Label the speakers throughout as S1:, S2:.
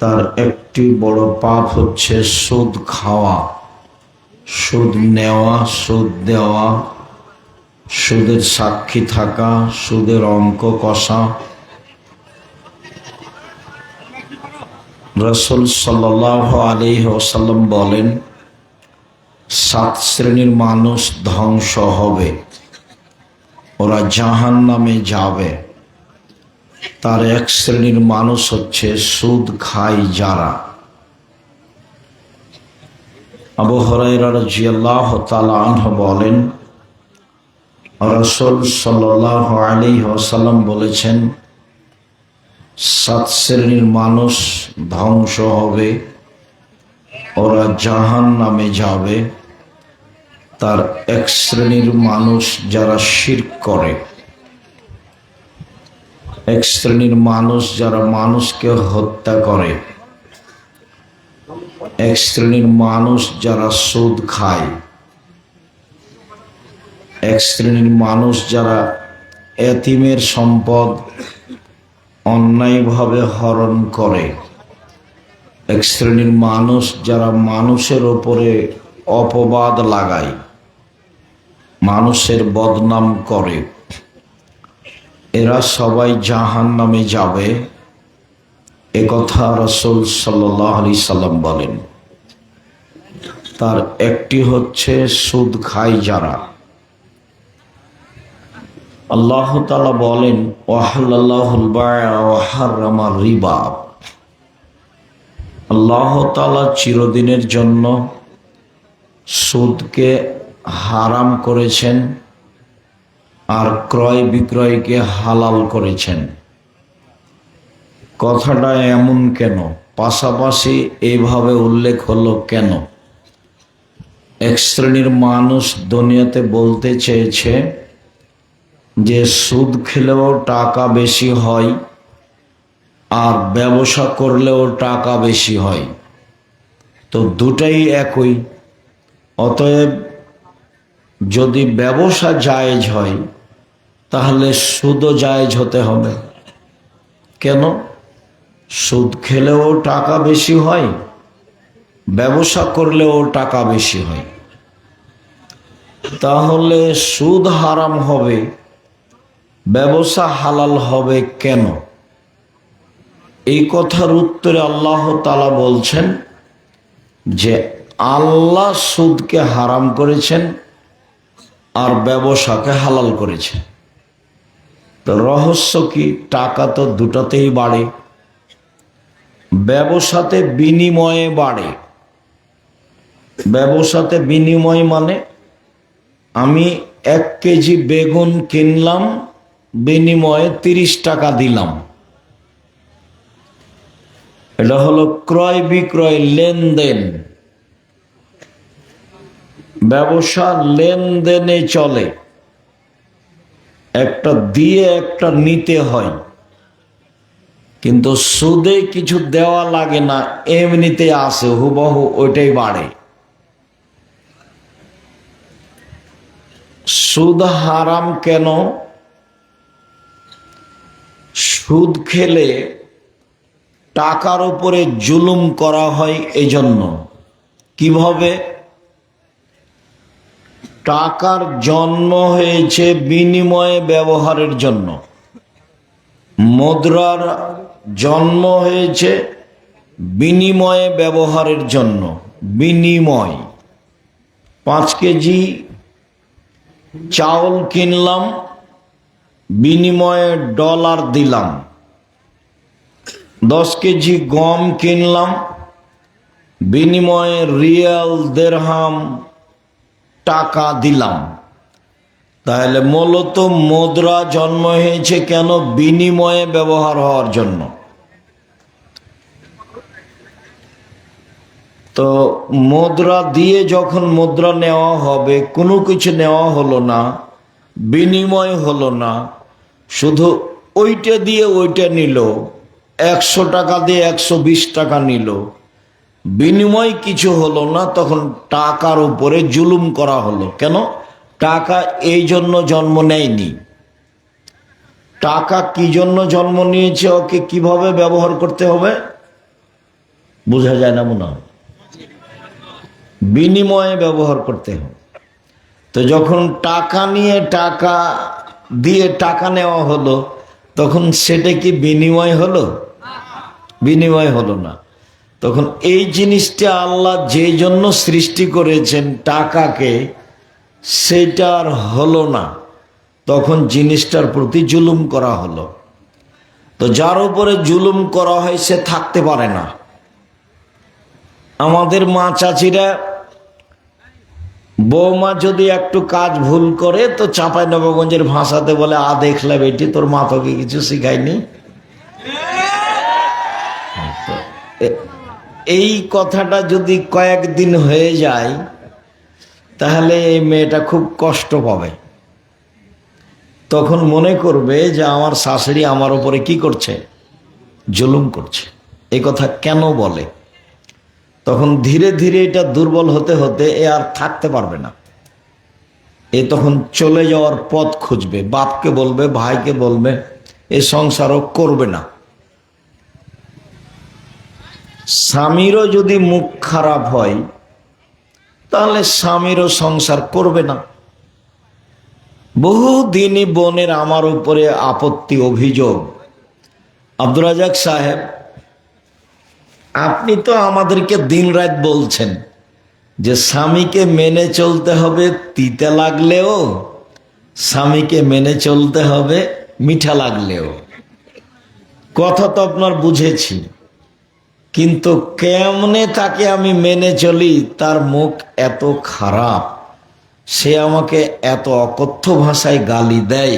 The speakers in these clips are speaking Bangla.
S1: তার একটি বড় পাপ হচ্ছে সুদ খাওয়া, সুদ নেওয়া, সুদ দেওয়া, সুদের সাক্ষী থাকা, সুদের অঙ্ক কষা। রাসূল সাল্লাল্লাহু আলাইহি ওয়াসাল্লাম বলেন, 7 শ্রেণীর মানুষ ধ্বংস হবে, ওরা জাহান্নামে যাবে। তার এক শ্রেণীর মানুষ হচ্ছে সুদ খায় যারা। আবু হুরায়রা রাদিয়াল্লাহু তাআলা আনহু বলেন, রাসূল সাল্লাল্লাহু আলাইহি ওয়াসাল্লাম বলেছেন, 7 শ্রেণীর মানুষ ধ্বংস হবে, ওরা জাহান্নামে যাবে। তার এক শ্রেণীর মানুষ যারা শিরক করে, এক শ্রেণীর মানুষ যারা মানুষকে হত্যা করে, এক শ্রেণীর মানুষ যারা সুদ খায়, এক শ্রেণীর মানুষ যারা এতিমের সম্পদ অন্যায়ভাবে হরণ করে, এক শ্রেণীর মানুষ যারা মানুষের ওপরে অপবাদ লাগায়, মানুষের বদনাম করে, এরা সবাই জাহান্নামে যাবে। একথা রাসূল সাল্লাল্লাহু আলাইহি সাল্লাম বলেন। তার একটি হচ্ছে সুদ খায় যারা। আল্লাহ তাআলা বলেন, ওয়াহাল্লাল্লাহুল বাই'a ওয়া হাররামা রিবা। আল্লাহ তাআলা চিরদিনের জন্য সুদকে হারাম করেছেন আর ক্রয় বিক্রয়কে হালাল করেছেন। কথাটা এমন কেন, পাশাপাশি এইভাবে উল্লেখ হলো কেন? এক শ্রেণীর মানুষ দুনিয়াতে বলতে চেয়েছে যে সুদ খেলেও টাকা বেশি হয় আর ব্যবসা করলেও টাকা বেশি হয়, তো দুটাই একই। অতএব যদি ব্যবসা জায়েজ হয় তাহলে সুদও জায়েজ হতে হবে। কেন? সুদ খেলেও টাকা বেশি হয়, ব্যবসা করলেও টাকা বেশি হয়, তাহলে সুদ হারাম হবে, ব্যবসা হালাল হবে কেন? এই কথার উত্তরে আল্লাহ তাআলা বলছেন যে আল্লাহ সুদকে হারাম করেছেন আর ব্যবসাকে হালাল করেছেন। তো রহস্য কি? টাকা তো দুটাতেই বাড়ে, ব্যবসাতে বিনিময়ে বাড়ে। ব্যবসাতে বিনিময় মানে আমি 1 কেজি বেগুন কিনলাম, বিনিময়ে 30 টাকা দিলাম। এটা হলো ক্রয় বিক্রয়, লেনদেন। ব্যবসা লেনদেনে চলে, একটা দিয়ে একটা নিতে হয়। কিন্তু সুদে কিছু দেওয়া লাগে না, এমনিতে আসে হুবহু, ওইটাই বাড়ে। সুদ হারাম কেন? সুদ খেলে টাকার উপরে জুলুম করা হয় এই জন্য। কিভাবে? টাকার জন্ম হয়েছে বিনিময়ে ব্যবহারের জন্য, মুদ্রার জন্ম হয়েছে বিনিময়ে ব্যবহারের জন্য। বিনিময়, 5 কেজি চাউল কিনলাম, বিনিময়ে ডলার দিলাম। 10 কেজি গম কিনলাম, বিনিময়ে রিয়াল, দিরহাম, টাকা দিলাম। তাহলে মূলত মুদ্রা জন্ম হয়েছে কেন? বিনিময়ে ব্যবহার হওয়ার জন্য। তো মুদ্রা দিয়ে যখন মুদ্রা নেওয়া হবে, কোনো কিছু নেওয়া হলো না, বিনিময় হলো না, শুধু ওইটা দিয়ে ওইটা নিল, 100 টাকা দিয়ে 120 টাকা নিল, বিনিময় কিছু হলো না, তখন টাকার উপরে জুলুম করা হলো। কেন? টাকা এই জন্য জন্ম নেয়নি। টাকা কি জন্য জন্ম নিয়েছে? ওকে কিভাবে ব্যবহার করতে হবে? বোঝা যায় না মনে হয়? বিনিময়ে ব্যবহার করতে হবে। তো যখন টাকা নিয়ে টাকা দিয়ে টাকা নেওয়া হলো, তখন সেটা কি বিনিময় হলো? বিনিময় হলো না। তখন এই জিনিসটা আল্লাহ যে জন্য সৃষ্টি করেছেন টাকাকে, সেটা আর হলো না, তখন জিনিসটার প্রতি জুলুম করা হলো। তো যার উপরে জুলুম করা হয় সে থাকতে পারে না। আমাদের মা চাচিরা, বৌমা যদি একটু কাজ ভুল করে তো চাঁপাই নবাবগঞ্জের ভাষাতে বলে, আ দেখলে বেটি তোর মা তোকে কিছু শিখায়নি। এই কথাটা যদি কয়েকদিন হয়ে যায় তাহলে এই মেয়েটা খুব কষ্ট পাবে। তখন মনে করবে যে আমার শাশুড়ি আমার উপরে কি করছে? জুলুম করছে। এই কথা কেন বলে? তখন ধীরে ধীরে এটা দুর্বল হতে হতে এ আর থাকতে পারবে না। এ তখন চলে যাওয়ার পথ খুঁজবে, বাপকে বলবে, ভাইকে বলবে, এ সংসারও করবে না। স্বামীরও যদি মুখ খারাপ হয় তাহলে স্বামীরও সংসার করবে না। বহু দিনই বোনের আমার উপরে আপত্তি, অভিযোগ, আব্দুর রাজাক সাহেব আপনি তো আমাদেরকে দিনরাত বলছেন যে স্বামীকে মেনে চলতে হবে তিতা লাগলেও, স্বামীকে মেনে চলতে হবে মিঠা লাগলেও। কথা তো আপনার বুঝেছি, কিন্তু কেমনে তাকে আমি মেনে চলি? তার মুখ এত খারাপ, সে আমাকে এত অকথ্য ভাষায় গালি দেয়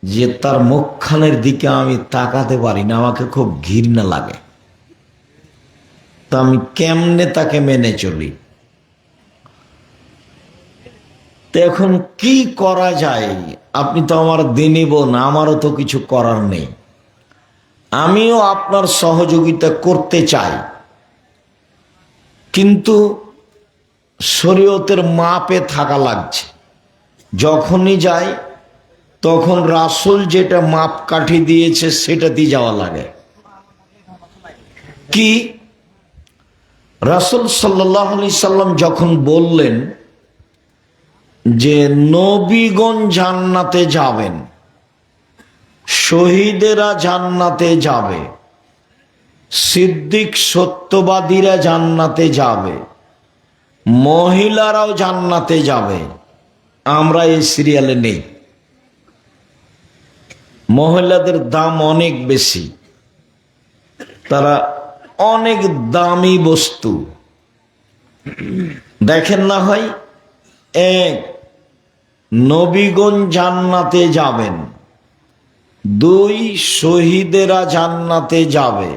S1: যে তার মুখখানের দিকে আমি তাকাতে পারি না, আমাকে খুব ঘৃণা লাগে। তা আমি কেমনে তাকে মেনে চলি? তো এখন কি করা যায়? আপনি তো আমার দিনী বোন, আমারও তো কিছু করার নেই। আমিও আপনার সহযোগিতা করতে চাই, কিন্তু শরীয়তের মাপে থাকা লাগছে। যখনই যাই তখন রাসূল যেটা মাপকাঠি দিয়েছে সেটাতেই যাওয়া লাগে। কি? রাসূল সাল্লাল্লাহু আলাইহি সাল্লাম যখন বললেন যে নবীগণ জান্নাতে যাবেন, শহীদেরা জান্নাতে যাবে, সিদ্দিক সত্যবাদীরা জান্নাতে যাবে, মহিলারাও জান্নাতে যাবে, আমরা এই সিরিয়ালে নেই। মহিলাদের দাম অনেক বেশি, তারা অনেক দামি বস্তু। দেখেন না হয়, এক, নবীগণ জান্নাতে যাবেন, দুই, শহীদেরা জান্নাতে যাবে,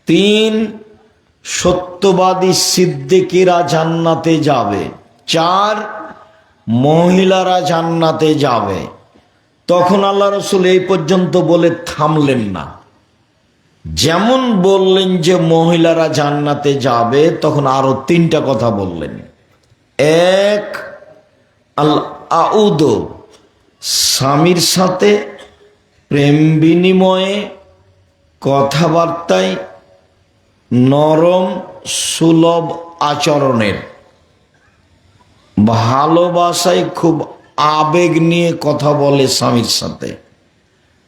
S1: তিন, সত্যবাদী সিদ্দিকীরা জান্নাতে যাবে, চার, মহিলারা জান্নাতে যাবে। তখন আল্লাহ রাসূল এই পর্যন্ত বলে থামলেন না। যেমন বললেন যে মহিলারা জান্নাতে যাবে, তখন আরো তিনটা কথা বললেন। এক, আল আউদ, স্বামীর সাথে প্রেম বিনিময়ে, কথাবার্তায় নরম সুলভ আচরণের, ভালোবাসায় খুব আবেগ নিয়ে কথা বলে স্বামীর সাথে,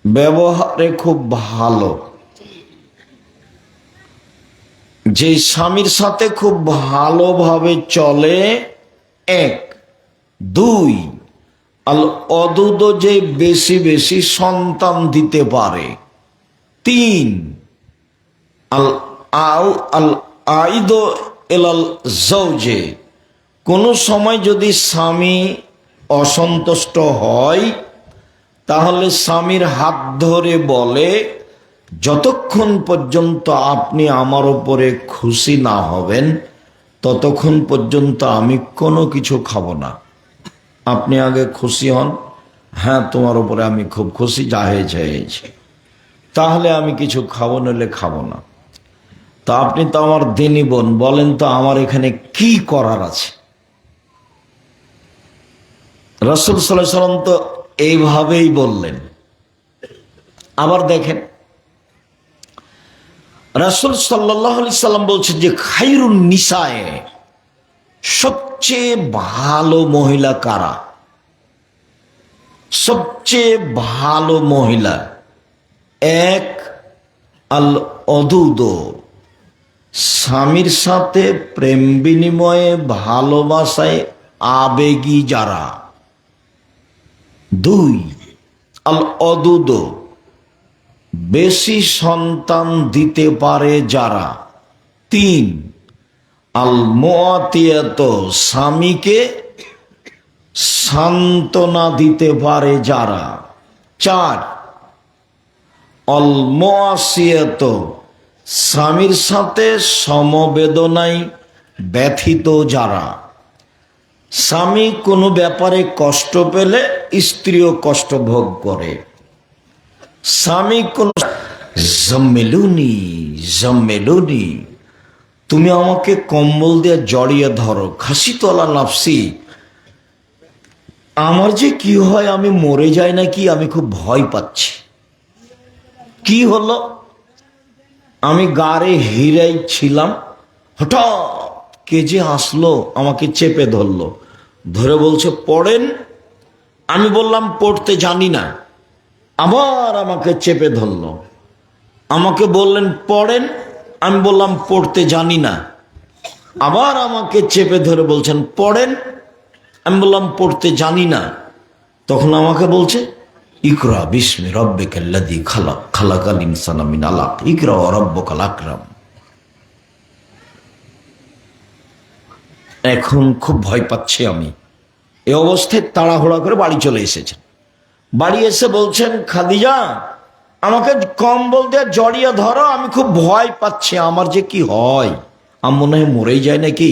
S1: ব্যবহারে খুব ভালো। যে স্বামীর সাথে খুব ভালোভাবে চলে, এক। দুই, আল অদুদ, যে বেশি বেশি সন্তান দিতে পারে। তিন, আল আল আল আইদ এলাল জৌজে, কোনো সময় যদি স্বামী অসন্তুষ্ট হয় তাহলে স্বামীর হাত ধরে বলে, যতক্ষণ পর্যন্ত আপনি আমার উপরে খুশি না হবেন ততক্ষণ পর্যন্ত আমি কোনো কিছু খাবো না। আপনি আগে খুশি হন, হ্যাঁ তোমার উপরে আমি খুব খুশি, যা হয়েছে হয়েছে, তাহলে আমি কিছু খাবো, নইলে খাবো না। তা আপনি তো আমার দিনী বোন, বলেন তো আমার এখানে কি করার আছে? রাসূল সাল্লাল্লাহু আলাইহি ওয়াসাল্লাম তো এইভাবেই বললেন। আবার দেখেন, রাসূল সাল্লাল্লাহু আলাইহি সাল্লাম বলছেন যে খায়রুন নিসায়ে, সবচেয়ে ভালো মহিলা কারা? সবচেয়ে ভালো মহিলা এক, আল অদুদ, স্বামীর সাথে প্রেম বিনিময়ে ভালোবাসায় আবেগী যারা। দুই, আল অদুদ, বেশি সন্তান দিতে পারে যারা। তিন, আল মুআতিয়াত, স্বামীকে সান্ত্বনা দিতে পারে যারা। চার, আল মুআসিয়াত, স্বামীর সাথে সমবেদনায় ব্যথিত যারা। স্বামী কোনো ব্যাপারে কষ্ট পেলে স্ত্রীও কষ্ট ভোগ করে। স্বামী কোন জম্মেলুনি জম্মেলুনি, তুমি আমাকে কম্বল দিয়ে জড়িয়ে ধরো, খাসি তোলা নাফসি, আমার যে কি হয়, আমি মরে যাই নাকি, আমি খুব ভয় পাচ্ছি। কি হলো? আমি গাড়ে হিরাই ছিলাম, হঠাৎ কে যে আসলো, আমাকে চেপে ধরলো, ধরে বলছে পড়েন। আমি বললাম পড়তে জানি না। আবার আমাকে চেপে ধরলো, আমাকে বললেন পড়েন। আমি বললাম পড়তে জানি না। আবার আমাকে চেপে ধরে বলছেন পড়েন। আমি বললাম পড়তে জানি না। তখন আমাকে বলছে ইকরা বিস্মি রব্বিকাল্লাযী খালাক, খালাকাল ইনসানা মিন আলাক, ইকরা ওয়া রাব্বুকাল আকরাম। এখন খুব ভয় পাচ্ছি আমি। এই অবস্থায় তাড়াহুড়া করে বাড়ি চলে এসেছেন। বাড়ি এসে বলছেন খাদিজা, আমাকে কম্বল দিয়ে জড়িয়ে ধরো, আমি খুব ভয় পাচ্ছি, আমার যে কি হয়, আমি মনে হয় মরেই যায় নাকি।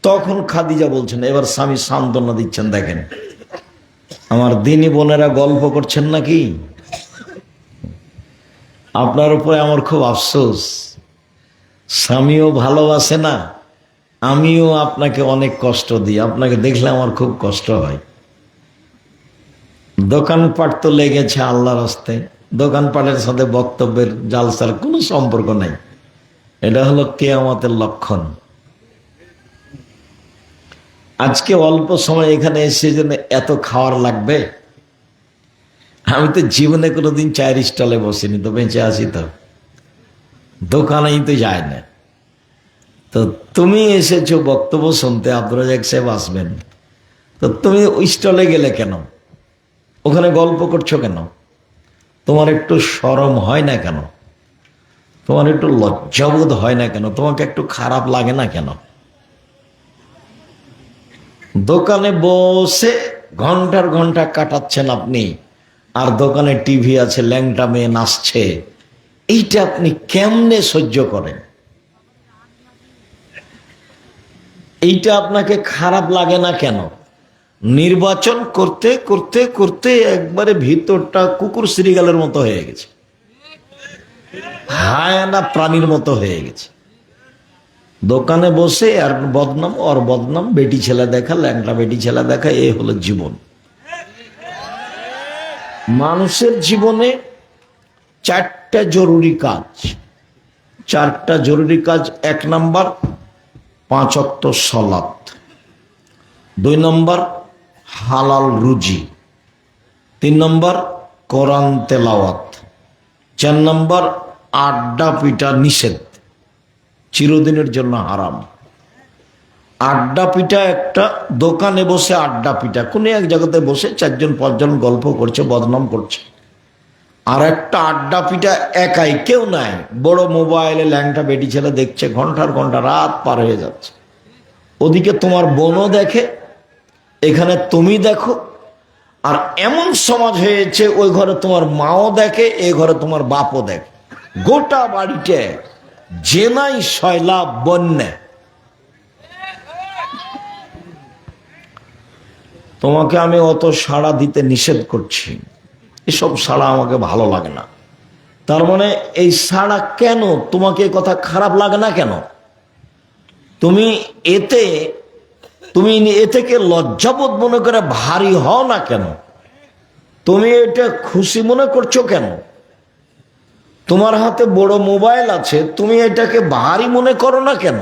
S1: তখন খাদিজা বলছেন, এবার স্বামী সান্ত্বনা দিচ্ছেন, দেখেন আমার দিনী বোনেরা গল্প করছেন নাকি, আপনার উপরে আমার খুব আফসোস, স্বামীও ভালোবাসে না, আমিও আপনাকে অনেক কষ্ট দিই, আপনাকে দেখলে আমার খুব কষ্ট হয়। দোকানপাট তো লেগেছে আল্লাহর রাস্তায়, দোকানপাটের সাথে বক্তব্যের জালসার কোনো সম্পর্ক নাই, এটা হলো কিয়ামতের লক্ষণ। আজকে অল্প সময় এখানে এসে যেন এত খাওয়ার লাগবে, আমি তো জীবনে কোনোদিন চায়ের স্টলে বসিনি, তো বেঁচে আছি তো, দোকানেই তো যায় না। তো তুমি এসেছো বক্তব্য শুনতে, আব্দুর রাজ্জাক সাহেব আসবেন, তো তুমি ওই স্টলে গেলে কেন, ওখানে গল্প করছো কেন, তোমার একটু শরম হয় না কেন, তোমার একটু লজ্জাবোধ হয় না কেন, তোমাকে একটু খারাপ লাগে না কেন? দোকানে বসে ঘন্টার ঘন্টা কাটাচ্ছেন আপনি, আর দোকানে টিভি আছে, ল্যাংটা মেয়ে নাচছে, এইটা আপনি কেমনে সহ্য করেন? এইটা আপনাকে খারাপ লাগে না কেন? নির্বাচন করতে করতে করতে একবারে ভিতরটা কুকুর শ্রীগালের মতো হয়ে গেছে, হায়ানা প্রাণীর মতো হয়ে গেছে। দোকানে বসে আর বদনাম আর বদনাম, বেটি ছেলে দেখা, ল্যাংটা বেটি ছেলে দেখা, এই হলো জীবন। মানুষের জীবনে চারটা জরুরি কাজ, চারটা জরুরি কাজ। 1 নম্বর 5 ওয়াক্ত সালাত, 2 নম্বর হালাল রুজি, 3 নম্বর কোরআন তেলাওয়াত, 4 নম্বর আড্ডা পিটা নিষেধ, চিরদিনের জন্য হারাম। আড্ডা পিটা একটা, দোকানে বসে আড্ডা পিটা, কোনো এক জায়গাতে বসে 4জন 5জন গল্প করছে, বদনাম করছে। আর একটা আড্ডা পিটা একাই, কেউ নাই, বড় মোবাইলে ল্যাংটা বেটি ছেলে দেখছে, ঘন্টার ঘন্টা রাত পার হয়ে যাচ্ছে। ওদিকে তোমার বোনও দেখে, এখানে তুমি দেখো, আর এমন সমাজ হয়েছে ওই ঘরে তোমার মাও দেখে, এই ঘরে তোমার বাপও দেখে, গোটা বাড়িতে জেনাই শয়লা বন্যা। তোমাকে আমি অত সাড়া দিতে নিষেধ করছি, এসব সাড়া আমাকে ভালো লাগে না। তার মানে এই সাড়া কেন, তোমাকে এই কথা খারাপ লাগে না কেন? তুমি এ থেকে লজ্জাবোধ মনে করে ভারী হও না কেন? তুমি এটা খুশি মনে করছো কেন? তোমার হাতে বড় মোবাইল আছে, তুমি এটাকে ভারী মনে করো না কেন?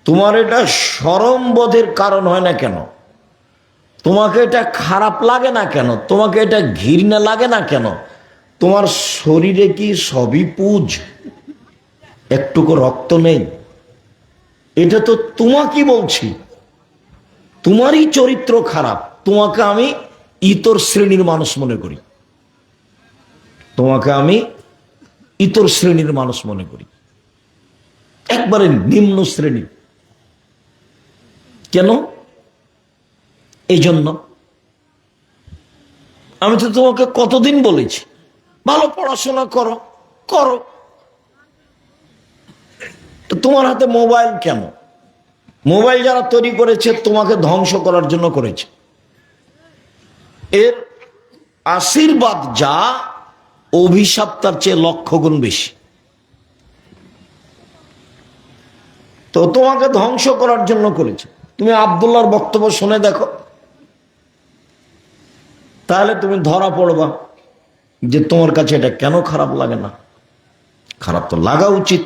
S1: তোমার এটা শরম বোধের কারণ হয় না কেন? তোমাকে এটা খারাপ লাগে না কেন? তোমাকে এটা ঘৃণা লাগে না কেন? তোমার শরীরে কি সবই পুজ, একটুকু রক্ত নেই? এটা তো তোমাকে বলছি, তোমারই চরিত্র খারাপ। তোমাকে আমি ইতর শ্রেণীর মানুষ মনে করি, তোমাকে আমি ইতর শ্রেণীর মানুষ মনে করি, একবারে নিম্ন শ্রেণী। কেন? এই জন্য আমি তো তোমাকে কতদিন বলেছি ভালো পড়াশোনা করো করো, তো তোমার হাতে মোবাইল কেন? মোবাইল যারা তৈরি করেছে তোমাকে ধ্বংস করার জন্য করেছে। এর আশীর্বাদ যা, অভিশাপ তার চেয়ে লক্ষ গুণ বেশি। তো তোমাকে ধ্বংস করার জন্য করেছে। তুমি আব্দুল্লাহর বক্তব্য শুনে দেখো, তাহলে তুমি ধরা পড়বা যে তোমার কাছে এটা কেন খারাপ লাগে না। খারাপ তো লাগা উচিত।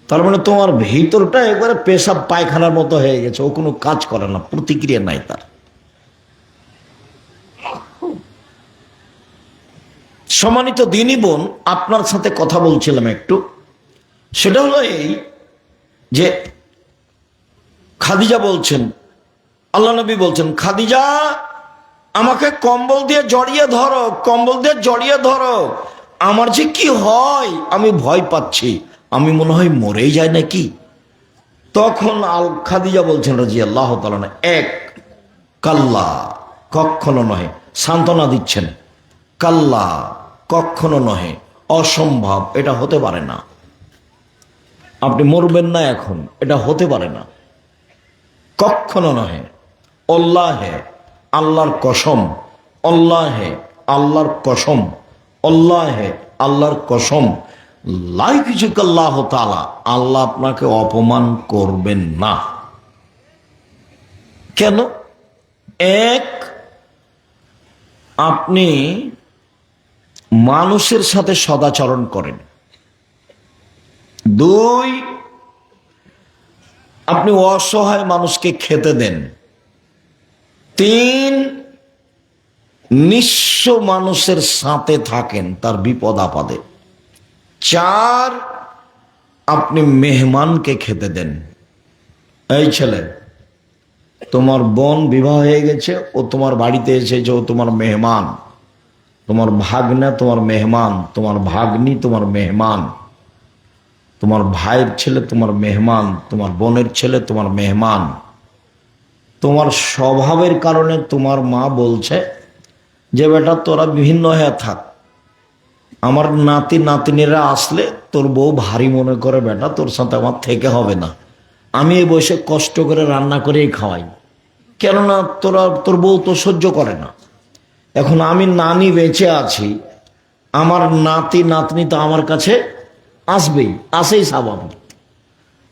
S1: তার মানে তোমার ভিতরটা একবারে পেশাব পায়খানার মতো হয়ে গেছে, ও কোনো কাজ করে না, প্রতিক্রিয়া নাই তার। সম্মানিত দিনী বোন, আপনার সাথে কথা বলছিলাম একটু, সেটা হলো এই যে খাদিজা বলছেন, আল্লাহ নবী বলছেন, খাদিজা আমাকে কম্বল দিয়ে জড়িয়ে ধরো, কম্বল দিয়ে জড়িয়ে ধরো, আমার যে কি হয় আমি ভয় পাচ্ছি, আমি মনে হয় মরেই যায় নাকি। তখন আল খাদিজা বলছেন রাদিয়াল্লাহু তাআলা, এক কাল্লা, কখনো নহে, সান্ত্বনা দিচ্ছেন, কাল্লা কখনো নহে, অসম্ভব, এটা হতে পারে না, আপনি মরবেন না এখন, এটা হতে পারে না, কখনো নহে, আল্লাহে, আল্লাহর কসম, আল্লাহে, আল্লাহর কসম, আল্লাহে, আল্লাহর কসম, লাইফিজুকাল্লাহ তাআলা, আল্লাহ আপনাকে অপমান করবেন না। কেন? এক, আপনি মানুষের সাথে সদাচরণ করেন। দুই, আপনি অসহায় মানুষকে খেতে দেন। তিন, নিঃস্ব মানুষের সাথে থাকেন তার বিপদ আপদে। চার, আপনি মেহমানকে খেতে দেন। এই ছেলে, তোমার বোন বিবাহ হয়ে গেছে, ও তোমার বাড়িতে এসেছে, ও তোমার মেহমান। তোমার ভাগ্না তোমার মেহমান, তোমার ভাগ্নি তোমার মেহমান, তোমার ভাইয়ের ছেলে তোমার মেহমান, তোমার বোনের ছেলে তোমার মেহমান। তোমার স্বভাবের কারণে তোমার মা বলছে যে বেটা তোরা বিভিন্ন হয়ে থাক, আমার নাতি নাতনিরা আসলে তোর বউ ভারী মনে করে, বেটা তোর সাথে আমার থেকে হবে না, আমি এই বসে কষ্ট করে রান্না করেই খাওয়াই, কেননা তোর বউ তো সহ্য করে না। এখন আমি নানি বেঁচে আছি, আমার নাতি নাতনি তো আমার কাছে আসবেই, আসেই স্বাভাবিক।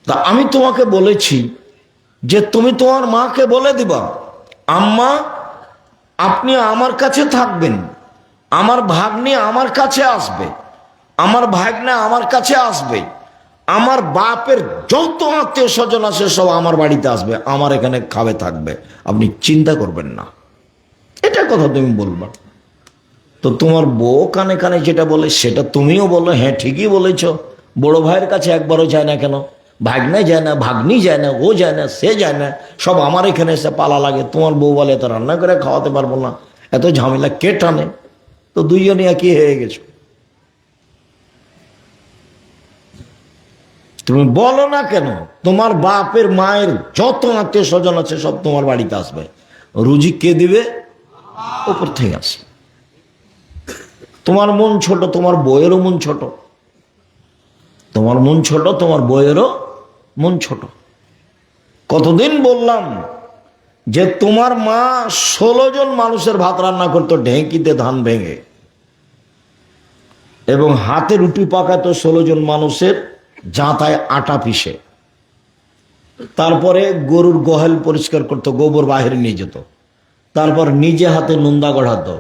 S1: তা আমি তোমাকে বলেছি যে তুমি তোমার মাকে বলে দিবা, আম্মা আপনি আমার কাছে থাকবেন, আমার ভাগ্নি আমার কাছে আসবে, আমার ভাগ্না আমার কাছে আসবে, আমার বাপের যত আত্মীয় স্বজন আছে সব আমার বাড়িতে আসবে, আমার এখানে খাবে থাকবে, আপনি চিন্তা করবেন না। এটা কথা তুমি বলবা। তো তোমার বউ কানে কানে যেটা বলে সেটা তুমিও বলো, হ্যাঁ ঠিকই বলেছ, বড় ভাইয়ের কাছে একবারও যায় না কেন, ভাগ্নে যায় না, ভাগ্নি যায় না, ও যায় না, সে যায় না, সব আমার এখানে এসে পালা লাগে। তোমার বউ বলে এত রান্না করে খাওয়াতে পারবো না, এত ঝামেলা কে টানে? তো দুইজনই একই হয়ে গেছো। তুমি বলো না কেন, তোমার বাপের মায়ের যত আত্মীয় স্বজন আছে সব তোমার বাড়িতে আসবে, রুজি কে দিবে? উপর থেকে আসবে। তোমার মন ছোট, তোমার বইয়েরও মন ছোট, তোমার মন ছোট, তোমার বইয়েরও মন ছোট। কতদিন বললাম যে তোমার মা 16 জন মানুষের ভাত রান্না করতো ঢেঁকিতে ধান ভেঙে, এবং হাতে রুটি পাকাতো 16 জন মানুষের জাঁতায় আটা পিষে, তারপরে গরুর গোহাল পরিষ্কার করতো, গোবর বাহিরে নিয়ে যেত, তারপর নিজে হাতে নুন্দা গড়াতো,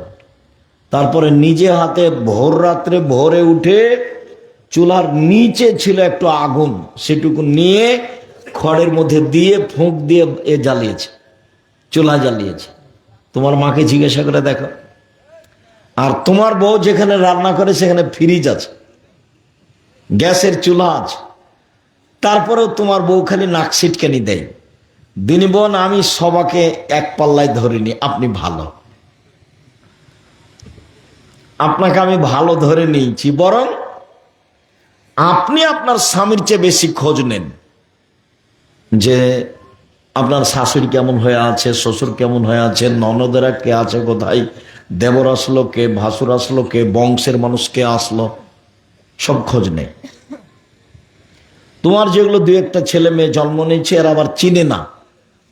S1: তারপরে নিজে হাতে ভোর রাত্রে ভোরে উঠে চুলার নিচে ছিল একটু আগুন, সেটুকু নিয়ে খড়ের মধ্যে দিয়ে ফুঁক দিয়ে জ্বালিয়েছে, চুলা জ্বালিয়েছে। তোমার মাকে জিজ্ঞাসা করে দেখো। আর তোমার বউ যেখানে রান্না করে সেখানে ফ্রিজ আছে, গ্যাসের চুলা আছে, তারপরেও তোমার বউ খালি নাক সিটকানি দেয়। দিনী বোন, আমি সবাকে এক পাল্লায় ধরিনি, আপনি ভালো, আপনাকে আমি ভালো ধরে নিয়েছি, বরং আপনি আপনার স্বামীর চেয়ে বেশি খোঁজ নেন যে আপনার শাশুড়ি কেমন হয়ে আছে, শ্বশুর কেমন হয়ে আছে, ননদেরা কে আছে কোথায়, দেবর আসলো কে, ভাসুর আসলো কে, বংশের মানুষ কে আসলো, সব খোঁজ নেই। তোমার যেগুলো দু একটা ছেলে মেয়ে জন্ম নিয়েছে এরা আবার চিনে না।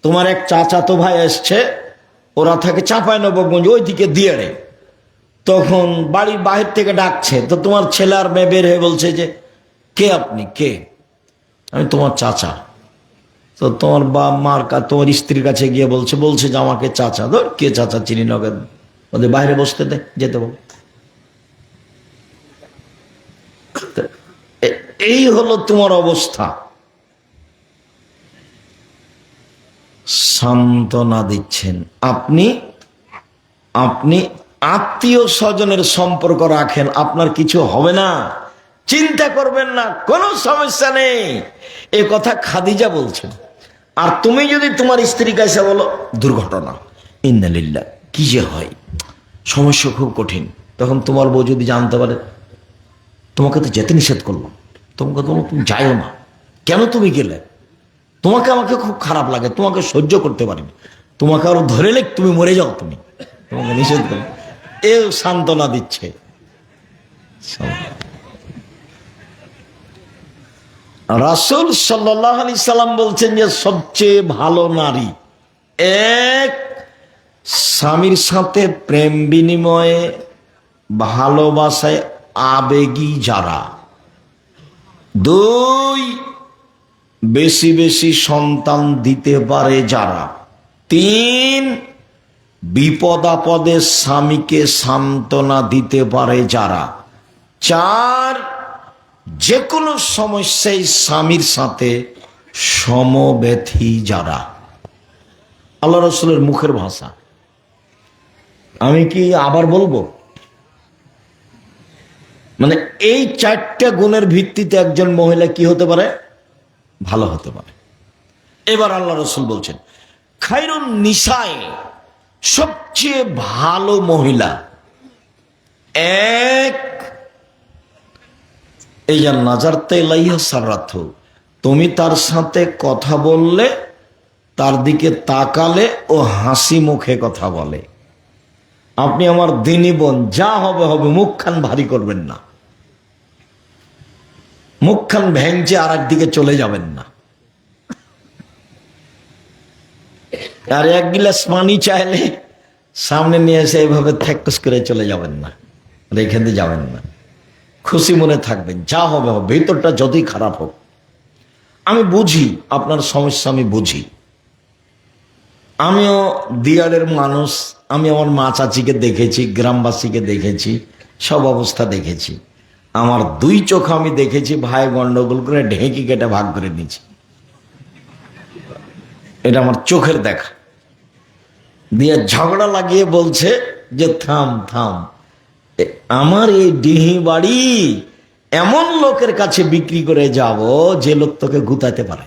S1: তোমার এক চাচাতো ভাই এসছে, ওরা থাকে চাঁপাইনবাবগঞ্জ ওইদিকে দিয়ে রে, তখন বাড়ির বাহির থেকে ডাকছে, তো তোমার ছেলে আর মেয়ে বের হয়ে বলছে যে কে আপনি, কে? আমি তোমার চাচা। তো তোমার বাপ মার তোমার স্ত্রীর কাছে গিয়ে বলছে যে আমাকে চাচা। ধর, কে চাচা, চিনি না, ওদের বাইরে বসতে দে, যেতে বল। এই হলো তোমার অবস্থা। সান্ত্বনা দিচ্ছেন আপনি, আপনি আত্মীয় স্বজনের সম্পর্ক রাখেন, আপনার কিছু হবে না, চিন্তা করবেন না, কোনো সমস্যা নেই, এ কথা খাদিজা বলছেন। আর তুমি যদি তোমার স্ত্রী কাছে বলো দুর্ঘটনা, ইন্নালিল্লাহ, কি যে হয়, সমস্যা খুব কঠিন, তখন তোমার বউ যদি জানতে পারে তোমাকে তো যেতে নিষেধ করলাম, তোমাকে তুমি যাইও না, কেন তুমি গেলে, তোমাকে আমাকে খুব খারাপ লাগে, তোমাকে সহ্য করতে পারিনি, তোমাকে আরো ধরে লেখ, তুমি মরে যাও, তুমি, তোমাকে নিষেধ করো, এ সান্ত্বনা দিচ্ছে। রাসূল সাল্লাল্লাহু আলাইহি সাল্লাম বলছেন যে সবচেয়ে ভালো নারী, এক, স্বামীর সাথে প্রেম বিনিময়ে ভালোবাসায় আবেগী যারা, দুই, বেশি বেশি সন্তান দিতে পারে যারা, তিন, বিপদ আপদে স্বামীকে সান্ত্বনা দিতে পারে যারা, চার, যে কোনো সমস্যায় স্বামীর সাথে সমব্যথী যারা। আল্লাহ রসুলের মুখের ভাষা, আমি কি আবার বলবো? মানে এই চারটা গুণের ভিত্তিতে একজন মহিলা কি হতে পারে, ভালো হতে পারে। এবার আল্লাহ রসুল বলছেন খায়রুন নিসায়ে, সবচেয়ে ভালো মহিলা, এক, এই যে নাজারতে ইলাইহা সাররাতহু, তুমি তার সাথে কথা বললে, তার দিকে তাকালে ও হাসি মুখে কথা বলে। আপনি আমার দিনী বোন, যা হবে হবে, মুখখান ভারী করবেন না, মুখখান ভেঙচে আর একদিকে চলে যাবেন না। আর এক গিলাস পানি চাইলে সামনে নিয়ে এসে এইভাবে থ্যাকস করে চলে যাবেন না, রেখে দিয়ে যাবেন না, খুশি মনে থাকবেন, যা হবে হবে, ভেতরটা যতই খারাপ হোক। আমি বুঝি আপনার সমস্যা, আমি বুঝি, আমিও দিয়ালের মানুষ, আমি আমার মা চাচিকে দেখেছি, গ্রামবাসীকে দেখেছি, সব অবস্থা দেখেছি। আমার দুই চোখ আমি দেখেছি ভাই গন্ডগোল করে ঢেঁকি কেটে ভাগ করে নিয়েছি, এটা আমার চোখের দেখা। দিয়ে ঝগড়া লাগিয়ে বলছে যে থাম থাম, আমার এই ডিহি বাড়ি এমন লোকের কাছে বিক্রি করে যাব যে লোক তোকে গুতাতে পারে।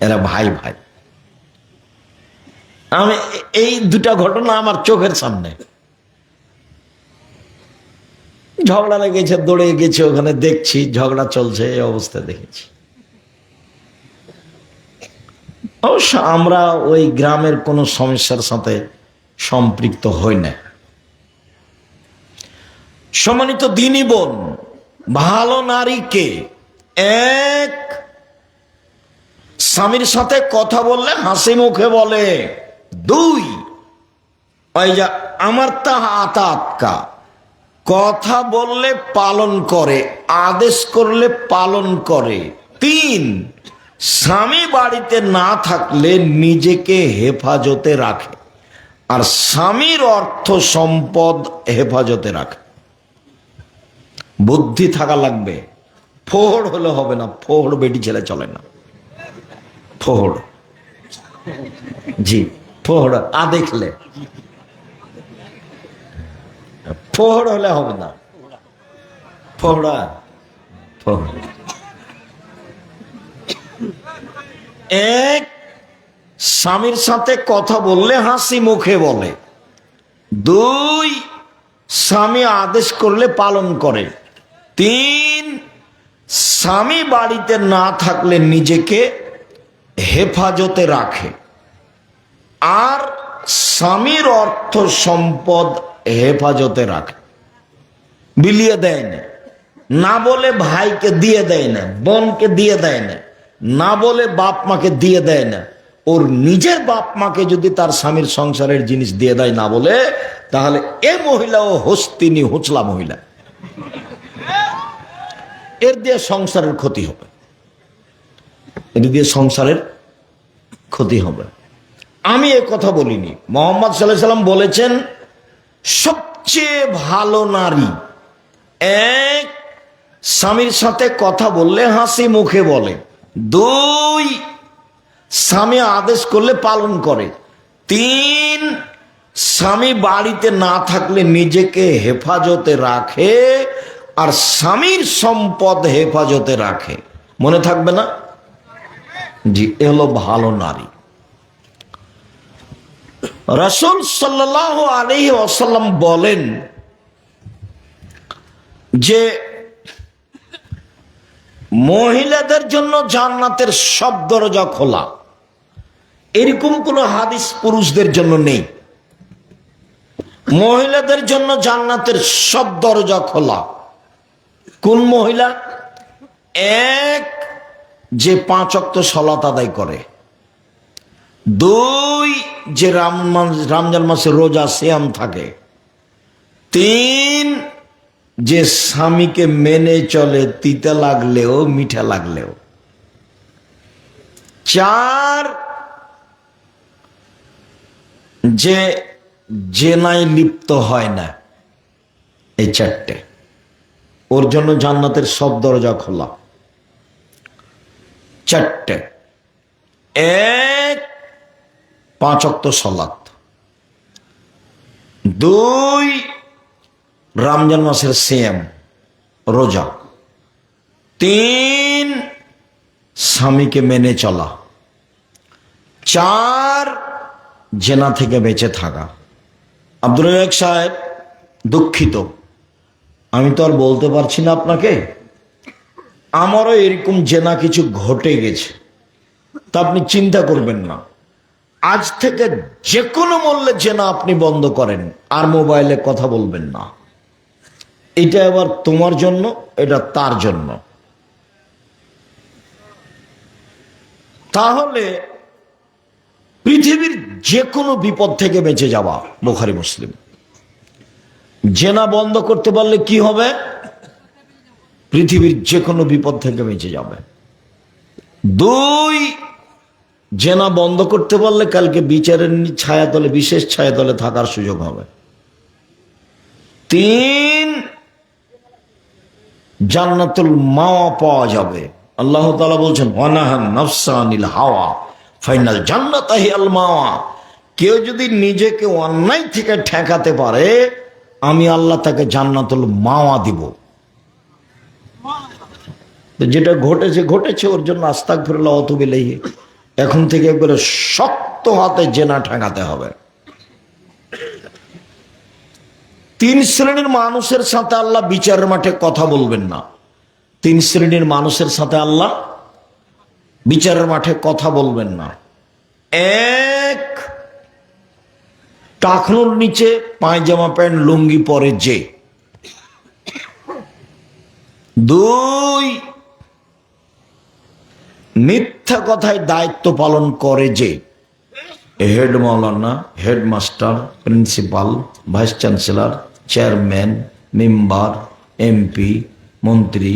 S1: এরা ভাই ভাই, আমি এই দুটা ঘটনা আমার চোখের সামনে। ঝগড়া লেগেছে, দৌড়ে গেছে ওখানে, দেখছি ঝগড়া চলছে, এই অবস্থা দেখেছি। অবশ্য আমরা ওই গ্রামের কোনো সমস্যার সাথে সম্পৃক্ত হই না। সম্মানিত দিনী বোন, ভালো নারীকে, এক, স্বামীর সাথে কথা বললে হাসি মুখে বলে, দুই, ওই যা আমার আতাতকা, কথা বললে পালন করে, আদেশ করলে পালন করে, তিন, স্বামী বাড়িতে না থাকলে নিজেকে হেফাজতে রাখে। আর স্বামীর অর্থ সম্পদ হেফাজতে রাখে। বুদ্ধি থাকা লাগবে। ফোহড় হলে হবে না, ফোহড় বেটি ছেলে চলে না। ফোহড়, জি ফোহড় দেখলে ফোহড় হলে হবে না। ফোহড়া ফোহড়। এক, স্বামীর সাথে কথা বললে হাসি মুখে বলে। দুই, স্বামী আদেশ করলে পালন করে। তিন, স্বামী বাড়িতে না থাকলে নিজেকে হেফাজতে রাখে। আর স্বামীর অর্থ সম্পদ হেফাজতে রাখে, বিলিয়ে দেয় না। না বলে ভাইকে দিয়ে দেয় না, বোনকে দিয়ে দেয় না, না বলে বাপ মাকে দিয়ে দেয় না। ওর নিজের বাপ মাকে যদি তার স্বামীর সংসারের জিনিস দিয়ে দেয় না বলে, তাহলে এ মহিলা ও হস্তিনী হুচলা মহিলা। এর দিয়ে সংসারের ক্ষতি হবে, এর দিয়ে সংসারের ক্ষতি হবে। আমি এ কথা বলিনি, মোহাম্মদ সাল্লাল্লাহু আলাইহি সাল্লাম বলেছেন সবচেয়ে ভালো নারী এক, স্বামীর সাথে কথা বললে হাসি মুখে বলে। দুই, স্বামী আদেশ করলে পালন করে। তিন, স্বামী বাড়িতে না থাকলে নিজেকে হেফাজতে রাখে আর স্বামীর সম্পদ হেফাজতে রাখে। মনে থাকবে না? জি, এ হলো ভালো নারী। রাসূল সাল্লাল্লাহু আলাইহি ওয়াসাল্লাম বলেন যে মহিলাদের জন্য জান্নাতের সব দরজা খোলা। এরকম কোন হাদিস পুরুষদের জন্য নেই। মহিলাদের জন্য জান্নাতের সব দরজা খোলা। কোন মহিলা? এক, যে 5 ওয়াক্ত সালাত আদায় করে। দুই, যে রমজান মাসে রোজা সিয়াম থাকে। তিন, যে স্বামীকে মেনে চলে, তিতা লাগলেও মিঠা লাগলেও। চার, যে জেনায় লিপ্ত হয় না। এই চারটে, ওর জন্য জান্নাতের সব দরজা খোলা। চারটে। এক, 5 ওয়াক্ত সালাত। দুই, রমজান মাসের সিয়াম রোজা। তিন, স্বামীকে মেনে চলা। চার, জেনা থেকে বেঁচে থাকা। আব্দুর রাজ্জাক সাহেব, দুঃখিত, আমি তো আর বলতে পারছি না আপনাকে। আমারও এরকম জেনা কিছু ঘটে গেছে, তা আপনি চিন্তা করবেন না। আজ থেকে যে কোনো মূল্যে জেনা আপনি বন্ধ করেন, আর মোবাইলে কথা বলবেন না। এটা এবার তোমার জন্য, এটা তার জন্য। তাহলে পৃথিবীর যে কোনো বিপদ থেকে বেঁচে যাওয়া। বুখারী মুসলিম। জেনা বন্ধ করতে পারলে কি হবে? পৃথিবীর যে কোনো বিপদ থেকে বেঁচে যাবে। দুই, জেনা বন্ধ করতে পারলে কালকে বিচারের ছায়াতলে, বিশেষ ছায়াতলে থাকার সুযোগ হবে। তিন, জান্নাতুল মাওয়া পাওয়া যাবে। আল্লাহ তাআলা বলছেন ওয়ানাহান নাফসা আনিল হাওয়া ফাইনাল জান্নাতা হিয়াল মাওয়া। কেউ যদি নিজেকে অন্যায় থেকে ঠেকাতে পারে, আমি আল্লাহ তাকে জান্নাতুল মাওয়া দিব। যেটা ঘটেছে ঘটেছে, ওর জন্য আস্তাগফিরুল্লাহ ওয়া আতুবু ইলাইহি। এখন থেকে একবারে শক্ত হাতে জেনা ঠেকাতে হবে। 3 শ্রেণীর মানুষের সাথে আল্লাহ বিচারের মাঠে কথা বলবেন না। 3 শ্রেণীর মানুষের সাথে আল্লাহ বিচারের মাঠে কথা বলবেন না। এক, টাকনুর নিচে পায়জামা প্যান্ট লুঙ্গি পরে যে। দুই, মিথ্যা কথায় দায়িত্ব পালন করে যে। হেড মাওলানা, headmaster, principal, vice chancellor, chairman, member, MP, মন্ত্রী,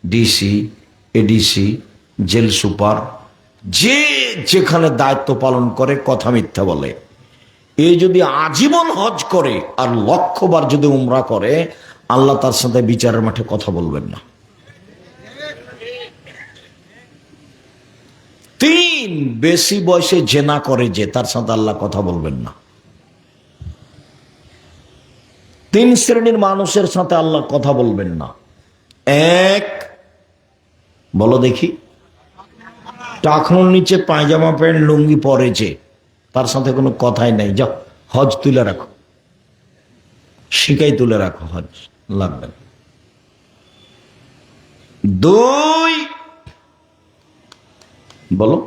S1: ডিসি, এডিসি, জেল সুপার, যে যেখানে দায়িত্ব পালন করে কথা মিথ্যা বলে। এ যদি আজীবন হজ করে আর লক্ষবার যদি উমরা করে, আল্লাহ তার সাথে বিচারের মাঠে কথা বলবেন না। 3, বেশি বয়সে জেনা করে যে, তার সাথে আল্লাহ কথা বলবেন না। 3 শ্রেণীর মানুষের সাথে আল্লাহ কথা বলবেন না। 1, বলো দেখি, টাকনুর নিচে পায়জামা প্যান্ট লুঙ্গি পরে যে, তার সাথে কোনো কথাই নাই, যাও হজ তুলে রাখো, শিকাই তুলে রাখো, হজ লাগবে না। 2, বলো,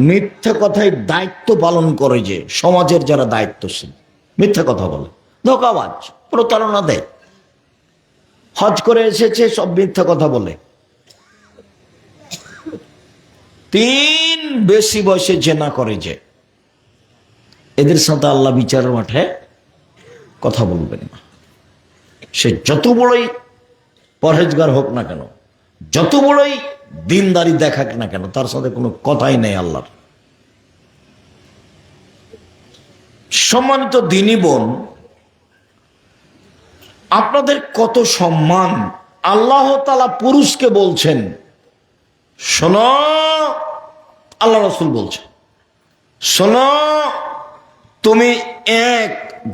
S1: মিথ্যা কথায় দায়িত্ব পালন করে যে, সমাজের যারা দায়িত্বশীল, মিথ্যা কথা বলে, ধোঁকাবাজ, প্রতারণা দেয়, হজ করে এসেছে সব মিথ্যা কথা বলে। 3, বেশি বয়সে জেনা করে যে, এদের সাথে আল্লাহ বিচারের মাঠে কথা বলবেন না। সে যত বড়ই পরহেজগার হোক না কেন, যত বড়ই দিনদারি দেখাক না কেন, তার সাথে কোনো কথাই নেই আল্লাহর। সম্মানিত দিনী বোন, আপনাদের কত সম্মান। আল্লাহ তাআলা পুরুষকে বলছেন, শোনো, আল্লাহ রাসূল বলছেন, শোনো, তুমি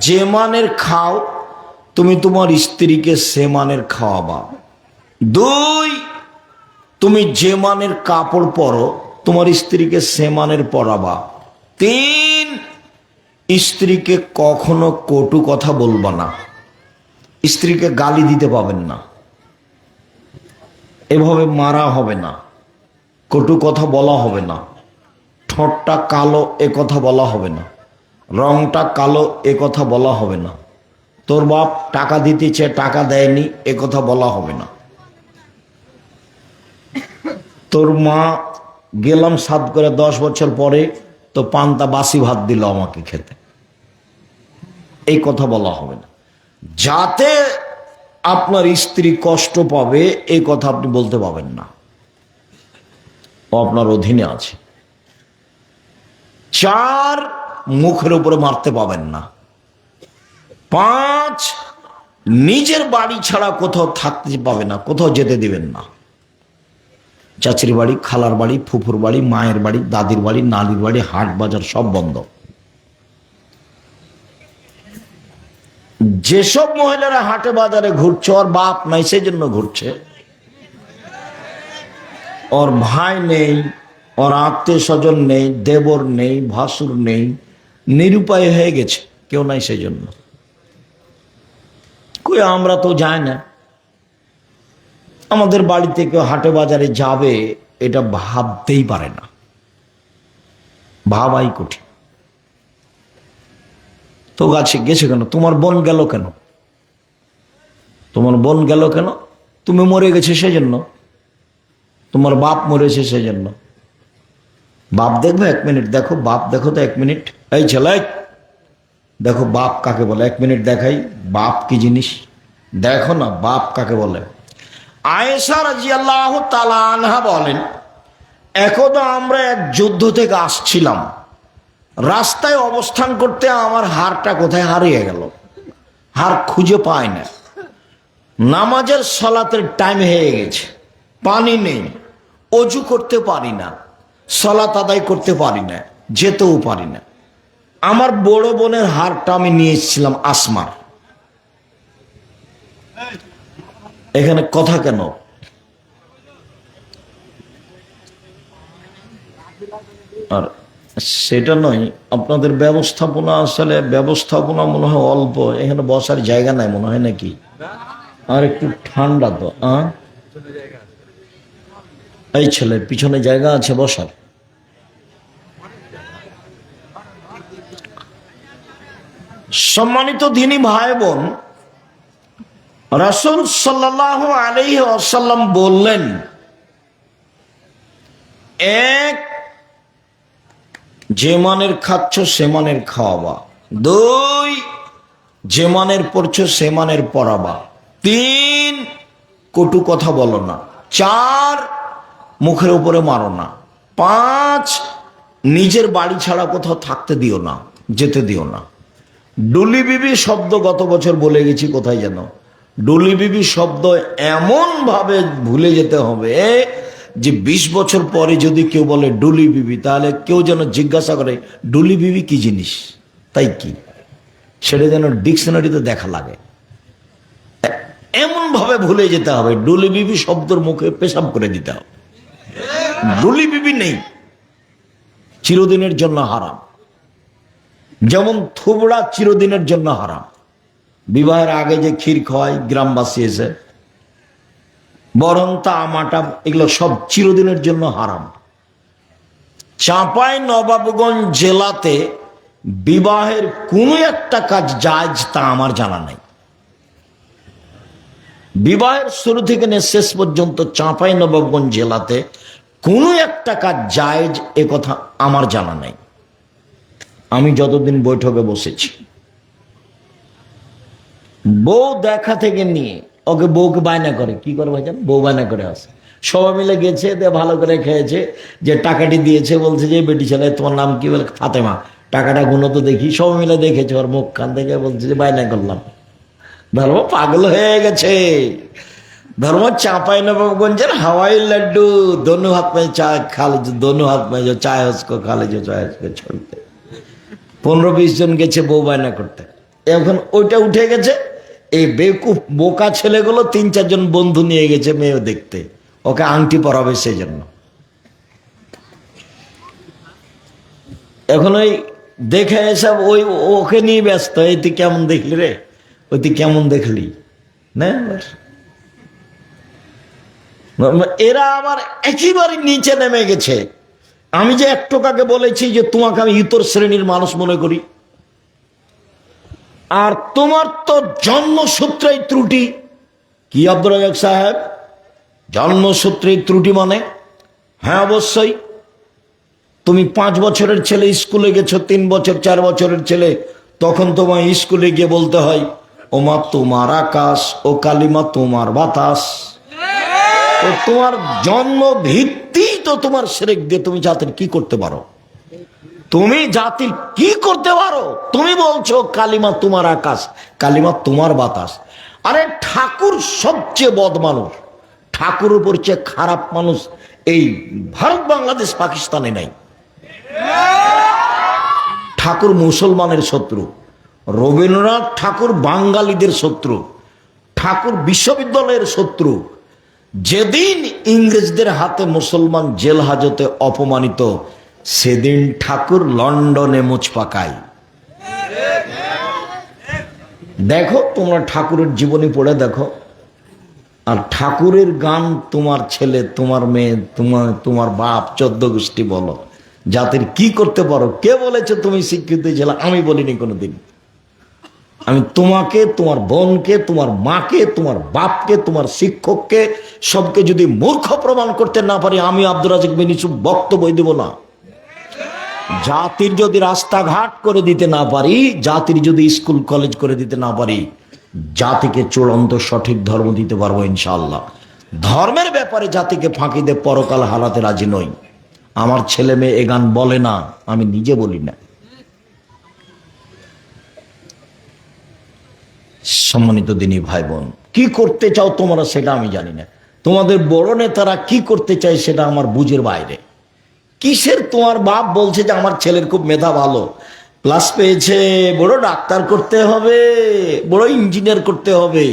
S1: যে মানের খাও, তুমি তোমার স্ত্রীকে সে মানের খাওয়াবা। 2, তুমি যে মানের কাপড় পরো, তোমার স্ত্রীকে সে মানের পরাবা। 3, স্ত্রীকে কখনো কটু কথা বলবা না, স্ত্রীকে গালি দিতে পাবেন না, এভাবে মারা হবে না, কটু কথা বলা হবে না, ঠোঁটটা কালো এ কথা বলা হবে না, রংটা কালো এ কথা বলা হবে না, তোর বাপ টাকা দিতেছে টাকা দেয়নি এ কথা বলা হবে না, তোর মা গেলাম সাদ করে 10 বছর পরে তো পান্তা বাসি ভাত দিল আমাকে খেতে, এই কথা বলা হবে না। যাতে আপনার স্ত্রী কষ্ট পাবে এই কথা আপনি বলতে পাবেন না, ও আপনার অধীনে আছে। 4, মুখের উপরে মারতে পাবেন না। 5, নিজের বাড়ি ছাড়া কোথাও থাকতে পাবে না, কোথাও যেতে দিবেন না। চাচির বাড়ি, খালার বাড়ি, ফুফুর বাড়ি, মায়ের বাড়ি, দাদির বাড়ি, নানির বাড়ি, হাট বাজার সব বন্ধ। যেসব মহিলারা হাটে বাজারে ঘুরছে, ওর বাপ নাই সেই জন্য ঘুরছে, ওর ভাই নেই, ওর আত্মীয় স্বজন নেই, দেবর নেই, ভাসুর নেই, নিরুপায় হয়ে গেছে, কেউ নাই সেই জন্য। কই আমরা তো যাই না, আমাদের বাড়িতে কেউ হাটে বাজারে যাবে এটা ভাবতেই পারে না, ভাবাই কঠিন। তো গেছে কেন? তোমার বোন গেল কেন? তোমার বোন গেল কেন? তুমি মরে গেছে সেজন্য, তোমার বাপ মরেছে সেজন্য। বাপ দেখবে? 1 মিনিট দেখো, বাপ দেখো তো 1 মিনিট। এই ছেলে দেখো বাপ কাকে বলে, 1 মিনিট দেখাই বাপ কি জিনিস, দেখো না বাপ কাকে বলে। আয়েশা রাদিয়াল্লাহু তাআলা আনহা বলেন, একদা আমরা এক যুদ্ধ থেকে আসছিলাম, রাস্তায় অবস্থান করতে আমার হারটা কোথায় হারিয়ে গেল, হার খুঁজে পাই না। নামাজের সলাতের টাইম হয়ে গেছে, পানি নেই, অজু করতে পারি না, সলাত আদায় করতে পারি না, যেতেও পারি না। আমার বড় বোনের হারটা আমি নিয়ে এসেছিলাম আসমার। এখানে কথা কেন? আর সেটা নয়, আপনাদের ব্যবস্থাপনা, আসলে ব্যবস্থাপনা মনে হয় অল্প, এখানে বসার জায়গা নাই মনে হয় নাকি? আর একটু ঠান্ডা তো। এই ছেলে পিছনে জায়গা আছে বসার? সম্মানিত দিনী ভাই বোন, রাসূল সাল্লাল্লাহু আলাইহি ওয়াসাল্লাম বললেন, 1, যে মানের খাচ্ছ সে মানের খাওয়াবা। 2, যে মানের পড়ছো সে মানের পড়াবা। 3, কটু কথা বলো না। 4, মুখের উপরে মারো না। 5, নিজের বাড়ি ছাড়া কোথাও থাকতে দিও না। যেতে দিও না। ডুলি বিবি শব্দ গত বছর বলে গেছি, কোথায় যেন ডুলি বিবি শব্দ এমন ভাবে ভুলে যেতে হবে যে 20 বছর পরে যদি কেউ বলে ডুলি বিবি, তাহলে কেউ যেন জিজ্ঞাসা করে ডুলি বিবি কি জিনিস, তাই কি, সেটা যেন ডিকশনারিতে দেখা লাগে। এমন ভাবে ভুলে যেতে হবে, ডুলি বিবি শব্দের মুখে পেশাব করে দিতে হবে। ডুলি বিবি নেই, চিরদিনের জন্য হারাম। যেমন থুবড়া চিরদিনের জন্য হারাম। বিবাহের আগে যে ক্ষীর খাওয়ায় গ্রামবাসী এসে, বরং তা আমাটা, এগুলো সব চিরদিনের জন্য হারাম। চাঁপাই নবাবগঞ্জ জেলাতে বিবাহের কোনো একটা কাজ জায়েজ তা আমার জানা নাই। বিবাহের শুরু থেকে নিয়ে শেষ পর্যন্ত চাঁপাই নবাবগঞ্জ জেলাতে কোনো একটা কাজ জায়েজ এ কথা আমার জানা নাই, আমি যতদিন বৈঠকে বসেছি। বউ দেখা থেকে নিয়ে ওকে, বউকে বায়না করে, কি করে ভাইজান, বউ বায়না করে আসে, সবাই মিলে গেছে, ভালো করে খেয়েছে, যে টাকাটি দিয়েছে বলছে যে বেটি ছেলে তোমার নাম কি, বলে ফাতেমা, টাকাটা গুনো তো দেখি। সবাই মিলে দেখেছে, ওর মুখ খান থেকে বলছে যে বায়না করলাম। ধর্ম পাগল হয়ে গেছে। ধর্ম চাঁপাই নবাবগঞ্জের হাওয়াই লাড্ডু, দোনো হাত में চায় খালে, দোনো হাত में जो चाय उसको खाले जो चाय उसको छोड़ते। 15-20 জন গেছে বউ বায়না করতে। এখন ওইটা উঠে গেছে, এই বেকুফ বোকা ছেলেগুলো 3-4 জন বন্ধু নিয়ে গেছে মেয়ে দেখতে, ওকে আংটি পরাবে সেই জন্য। এখন ওই দেখে এসব ওই ওকে নিয়ে ব্যস্ত, এই তুই কেমন দেখলি রে, ওই তুই কেমন দেখলি না। এরা আবার একেবারে নিচে নেমে গেছে। আমি যে এক টোকাকে বলেছি যে তোমাকে আমি ইতর শ্রেণীর মানুষ মনে করি, আর তোমার তো জন্মসূত্রেই ত্রুটি। কি আব্দুল রাজাক সাহেব, জন্মসূত্রেই ত্রুটি মানে? হ্যাঁ অবশ্যই। তুমি 5 বছরের ছেলে স্কুলে গেছো, 3 বছর 4 বছরের ছেলে, তখন তোমার স্কুলে গিয়ে বলতে হয় ও মা তোমার আকাশ, ও কালিমা তোমার বাতাস। তো তোমার জন্ম ভিত্তি তো তোমার শিরক দিয়ে তুমি জাতির কি করতে পারো? তুমি জাতির কি করতে পারো? তুমি বলছো কালিমা তোমার আকাশ, কালিমা তোমার বাতাস। আরে ঠাকুর সবচেয়ে বদ মানুষ, ঠাকুর উপর চেয়ে খারাপ মানুষ এই ভারত, বাংলাদেশ, পাকিস্তানে নাই। ঠাকুর মুসলমানের শত্রু, রবীন্দ্রনাথ ঠাকুর বাঙালিদের শত্রু, ঠাকুর বিশ্ববিদ্যালয়ের শত্রু। যেদিন ইংরেজদের হাতে মুসলমান জেল হাজতে অপমানিত, সেদিন ঠাকুর লন্ডনে মুচ পাকায়। দেখো তোমরা ঠাকুরের জীবনী পড়ে দেখো, আর ঠাকুরের গান তোমার ছেলে, তোমার মেয়ে, তোমার বাপ, 14 গোষ্ঠী বলো জাতির কি করতে পারো। কে বলেছে তুমি শিক্ষিত ছেলে? আমি বলিনি কোনোদিন। আমি তোমাকে, তোমার বোনকে, তোমার মাকে, তোমার বাপকে, তোমার শিক্ষককে, সবকে যদি মূর্খ প্রমাণ করতে না পারি, আমি আব্দুর রাজাক বিন ইউসুফ বক্তব্য দেব না। জাতির যদি রাস্তাঘাট করে দিতে না পারি, জাতির যদি স্কুল কলেজ করে দিতে না পারি, জাতিকে চূড়ান্ত সঠিক ধর্ম দিতে পারবো ইনশাআল্লাহ। ধর্মের ব্যাপারে জাতিকে ফাঁকি দিয়ে পরকাল হারাতে রাজি নই। আমার ছেলে মেয়ে এ গান বলে না, আমি নিজে বলি না। সম্মানিত দিনী ভাই বোন, কি করতে চাও তোমরা সেটা আমি জানি না। তোমাদের বড় নেতারা কি করতে চায় সেটা আমার বুঝের বাইরে। কিসের তোমার বাপ বলছে যে আমার ছেলের খুব মেধা ভালো, ক্লাস পেয়েছে, বড় ডাক্তার করতে হবে, বড় ইঞ্জিনিয়ার করতে হবে।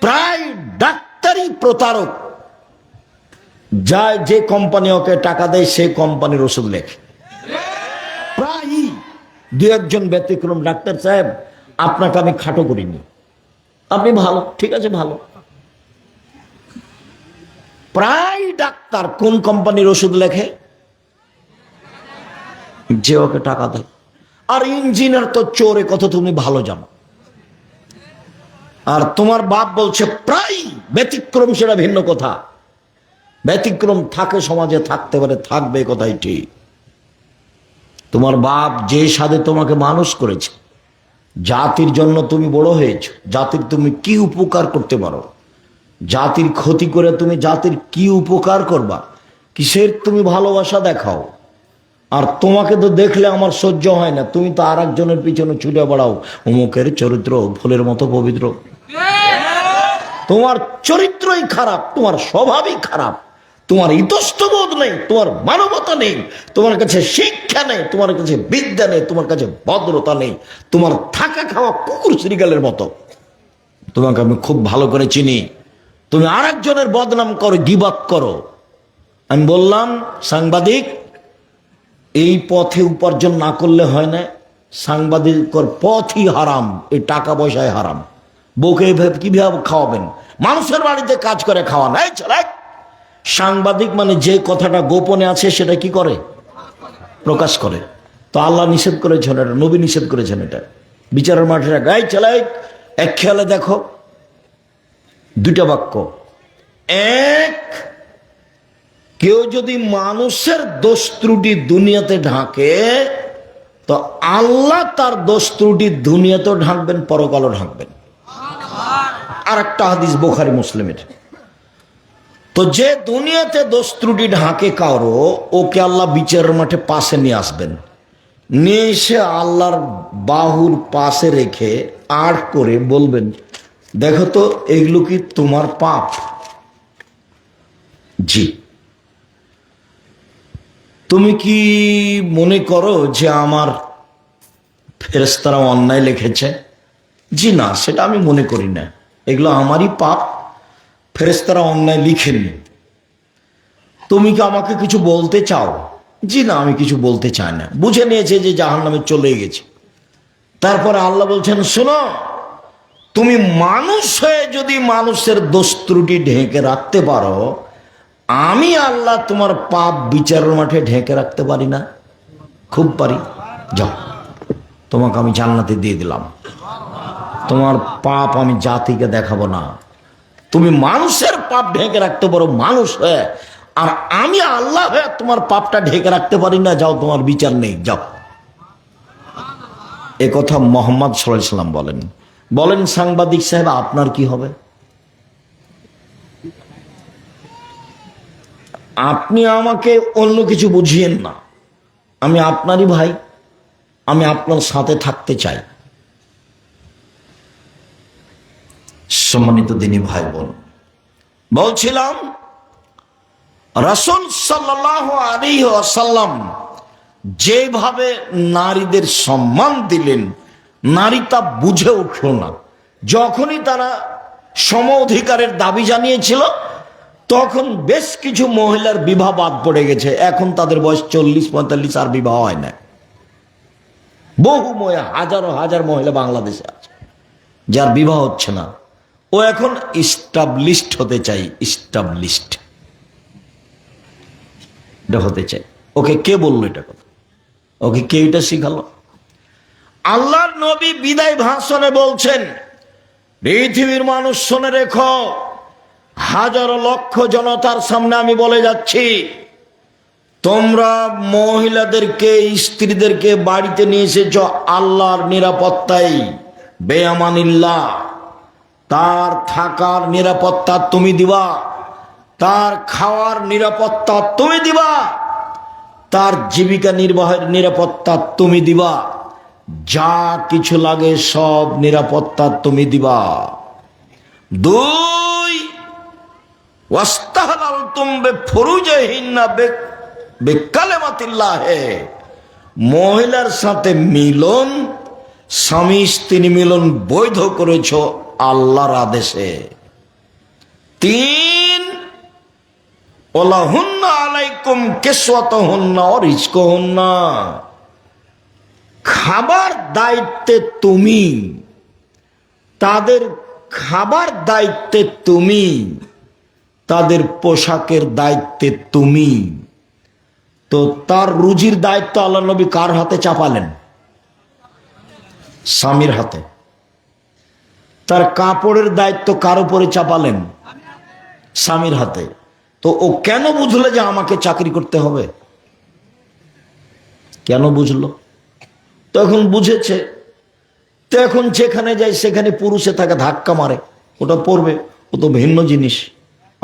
S1: প্রায় ডাক্তারি প্রতারক, যা যে কোম্পানি ওকে টাকা দেয় সেই কোম্পানির ওষুধ লেখে। প্রায়ই 2-1 জন ব্যতিক্রম, ডাক্তার সাহেব আপনাকে আমি খাটো করিনি, আপনি ভালো, ঠিক আছে ভালো। প্রায় ডাক্তার কোন কোম্পানির ওষুধ লেখে? যে ওকে টাকা দেয়। আর ইঞ্জিনিয়ার তো চোরে কত তুমি ভালো জানো। আর তোমার বাপ বলছে প্রায় ব্যতিক্রম, সেটা ভিন্ন কথা। ব্যতিক্রম থাকে সমাজে, থাকতে পারে, থাকবে, কথাই ঠিক। তোমার বাপ যে স্বাদে তোমাকে মানুষ করেছে, জাতির জন্য তুমি বড় হয়েছ, জাতির তুমি কি উপকার করতে পারো, জাতির ক্ষতি করে তুমি জাতির কি উপকার করবা, কিসের তুমি ভালোবাসা দেখাও। আর তোমাকে তো দেখলে আমার সহ্য হয় না, তুমি তো আর একজনের পিছনে ছুটে বেড়াও, অমুকের চরিত্র ফুলের মতো পবিত্র। তোমার চরিত্রই খারাপ, তোমার স্বভাবই খারাপ, তোমার ইতস্তবোধ নেই, তোমার মানবতা নেই, তোমার কাছে শিক্ষা নেই, তোমার কাছে বিদ্যা নেই, তোমার কাছে ভদ্রতা নেই, তোমার থাকা খাওয়া কুকুর শ্রীগালের মতো। তোমাকে আমি খুব ভালো করে চিনি, তুমি আর একজনের বদনাম করো, গীবত করো। আমি বললাম সাংবাদিক এই পথে উপার্জন না করলে হয় না, সাংবাদিকর পথই হারাম, এই টাকা পয়সায় হারাম। বউকে কিভাবে খাওয়াবেন? মানুষের বাড়িতে কাজ করে খাওয়া নাই চলে। সাংবাদিক মানে যে কথাটা গোপনে আছে সেটা কি করে? প্রকাশ করে। তো আল্লাহ নিষেধ করেছেন এটা, নবী নিষেধ করেছেন এটা। বিচারের মাঠে গায়ে চালাই এক খেয়ালে দেখো দুইটা বাক্য। এক, কেউ যদি মানুষের দোষ ত্রুটি দুনিয়াতে ঢাকে তো আল্লাহ তার দোষ ত্রুটি দুনিয়াতেও ঢাকবেন, পরকালও ঢাকবেন। আর একটা হাদিস বুখারী মুসলিমের। তো যে দুনিয়াতে দোষ ত্রুটি ঢাকে কারো, ওকে আল্লাহ বিচারের মাঠে পাশে নিয়ে আসবেন, নিয়ে এসে আল্লাহর বাহুর পাশে রেখে আড় করে বলবেন, দেখো তো এগুলো কি তোমার পাপ? জি। তুমি কি মনে করো যে আমার ফেরেশতারা অন্যায় লিখেছে? জি না, সেটা আমি মনে করি না, এগুলো আমারই পাপ, ফেরেশতারা অন্যায় লিখেননি। তুমি কি আমাকে কিছু বলতে চাও? জি না, আমি কিছু বলতে চাই না। বুঝে নিয়েছে যে জাহান্নামে চলে গেছে। তারপরে আল্লাহ বলছেন, শোনো, তুমি মানুষ হয়ে যদি মানুষের দোষ ত্রুটি ঢেকে রাখতে পারো, আমি আল্লাহ তোমার পাপ বিচারের মাঠে ঢেকে রাখতে পারি না? খুব পারি। যাও, তোমাকে আমি জান্নাতে দিয়ে দিলাম, তোমার পাপ আমি জাতিকে দেখাবো না। তুমি মানুষের পাপ ঢেকে রাখতে পারো মানুষ হয়ে, আর আমি আল্লাহ হয়ে তোমার পাপটা ঢেকে রাখতে পারি না। যাও, তোমার বিচার নেই, যাও। এ কথা মুহাম্মদ সাল্লাল্লাহু আলাইহি ওয়াসাল্লাম বলেন। বলেন সাংবাদিক সাহেব, আপনার কি হবে? আপনি আমাকে অন্য কিছু বুঝিয়েন না, আমি আপনারই ভাই, আমি আপনার সাথে থাকতে চাই। সম্মানিত দিনী ভাই বোন, বলছিলাম রাসূল সাল্লাল্লাহু আলাইহি ওয়াসাল্লাম যেভাবে নারীদের সম্মান দিলেন, নারী তা বুঝে উঠল না। যখনই তারা সম অধিকারের দাবি জানিয়েছিল, তখন বেশ কিছু মহিলার বিবাহ বাদ পড়ে গেছে। এখন তাদের বয়স 40-45, আর বিবাহ হয় না। বহু মহিলা, হাজারো হাজার মহিলা বাংলাদেশে আছে যার বিবাহ হচ্ছে না। ও এখন ইস্টাবলিশড হতে চাই, ইস্টাবলিশড হতে চাই। ওকে কে বললো এটা কথা? ওকে কে এটা শিখালো? আল্লাহর নবী বিদায় ভাষণে বলছেন, পৃথিবীর মানুষ শুনে রেখো, হাজারো লক্ষ জনতার সামনে আমি বলে যাচ্ছি, তোমরা মহিলাদেরকে, স্ত্রীদেরকে বাড়িতে নিয়ে এসেছ আল্লাহর নিরাপত্তায়, বেয়ামানিল্লাহ। তার থাকার নিরাপত্তা তুমি দিবা, তার খাওয়ার নিরাপত্তা তুমি দিবা, তার জীবিকা নির্বাহের নিরাপত্তা তুমি দিবা, যা কিছু লাগে সব নিরাপত্তা তুমি দিবা। দুই, ওয়াস্তাহলালতুম বিফুরুজিহিন্না বিকালিমাতিল্লাহ, মহিলার সাথে মিলন, স্বামী স্ত্রী মিলন বৈধ করেছ আল্লাহর আদেশে। তিন, ওয়ালাহুন্না আলাইকুম কিসওয়াতুহুন্না ওয়া রিজকুহুন্না, খাবার দায়িত্বে তুমি, তাদের খাবার দায়িত্বে তুমি, তাদের পোশাকের দায়িত্বে তুমি। তো তার রুজির দায়িত্ব আল্লাহ নবী কার হাতে চাপালেন? স্বামীর হাতে। তার কাপড়ের দায়িত্ব কার উপরে চাপালেন? স্বামীর হাতে। তো ও কেন বুঝলো যে আমাকে চাকরি করতে হবে? কেন বুঝলো? তখন বুঝেছে। তো এখন যেখানে যায় সেখানে পুরুষে তাকে ধাক্কা মারে, ওটা পড়বে, ও তো ভিন্ন জিনিস।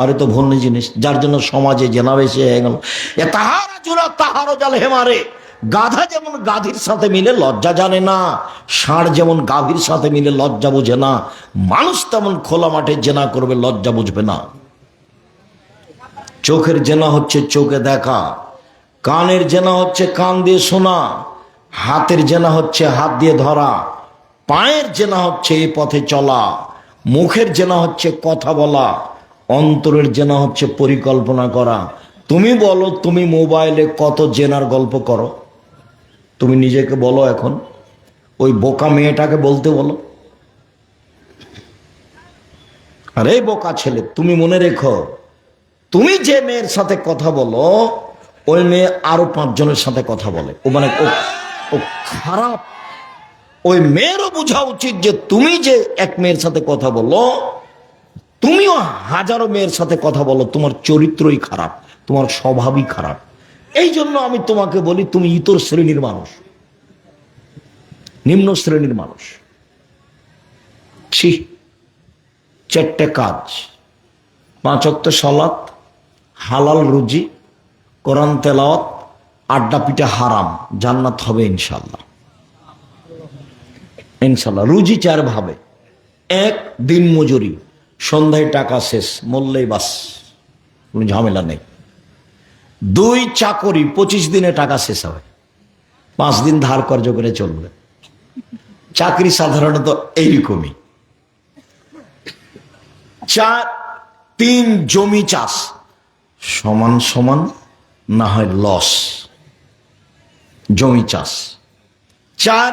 S1: আর এ তো ভন্য জিনিস, যার জন্য সমাজে জেনা বেশি হয়ে গেল। এ তাহারা জোড়া তাহারও জাল হেমারে, গাধা যেমন গাধীর সাথে মিলে লজ্জা জানে না, ষাঁড় যেমন গাভীর সাথে মিলে লজ্জা বুঝে না, মানুষ তেমন খোলা মাঠে জেনা করবে, লজ্জা বুঝবে না। চোখের জেনা হচ্ছে চোখে দেখা, কানের জেনা হচ্ছে কান দিয়ে শোনা, হাতের জেনা হচ্ছে হাত দিয়ে ধরা, পায়ের জেনা হচ্ছে এই পথে চলা, মুখের জেনা হচ্ছে কথা বলা, অন্তরের জেনা হচ্ছে পরিকল্পনা করা। তুমি বলো, তুমি মোবাইলে কত জেনার গল্প করো? তুমি নিজেকে বলো, এখন ওই বোকা মেয়েটাকে বলতে বলো। আরে বোকা ছেলে, তুমি মনে রেখো, তুমি যে মেয়ের সাথে কথা বলো, ওই মেয়ে আরো 5 জনের সাথে কথা বলে। ও মানে ও খারাপ। ওই মেয়েরও বোঝা উচিত যে তুমি যে এক মেয়ের সাথে কথা বলো, তুমিও হাজারো মেয়ের সাথে কথা বলো, তোমার চরিত্রই খারাপ, তোমার স্বভাবই খারাপ। এই জন্য আমি তোমাকে বলি, তুমি ইতর শ্রেণীর মানুষ, নিম্ন শ্রেণীর মানুষ। 4টে কাজ: 5 ওয়াক্ত সালাত, হালাল রুজি, কোরআন তেলাওয়াত, আড্ডা পিঠা হারাম, জান্নাত হবে ইনশাল্লাহ। ইনশাল্লাহ। রুজি 4 ভাবে: 1 দিন মজুরি, সন্ধ্যায় টাকা শেষ, মরলেই বাস, কোনো ঝামেলা নেই। 2 চাকরি, 25 দিনে টাকা শেষ হবে, 5 দিন ধার কর্জ করে চলবে। চাকরি সাধারণত এইরকমই। 3 জমি চাষ, সমান সমান না হয় লস, জমি চাষ। 4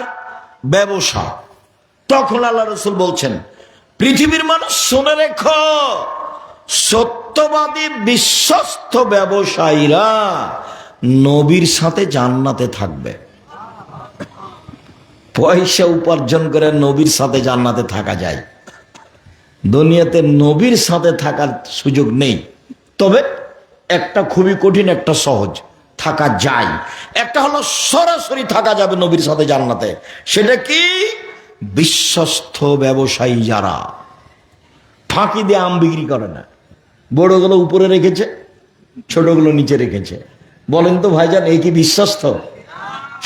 S1: ব্যবসা। তখন আল্লাহ রাসূল বলছেন, পৃথিবীর মানুষ শুনে রেখো, সত্যবাদী বিশ্বস্ত ব্যবসায়ীরা নবীর সাথে জান্নাতে থাকবে। পয়সা উপার্জন করে নবীর সাথে জান্নাতে থাকা যায়, দুনিয়াতে নবীর সাথে থাকার সুযোগ নেই। তবে একটা খুবই কঠিন, একটা সহজ, থাকা যায়। একটা হলো সরাসরি থাকা যাবে নবীর সাথে জান্নাতে। সেটা কি? বিশ্বস্ত ব্যবসায়ী যারা ফাঁকি দিয়ে আম বিক্রি করে না, বড়গুলো উপরে রেখেছে, ছোটগুলো নিচে রেখেছে। বলেন তো ভাইজান, এই কি বিশ্বস্ত?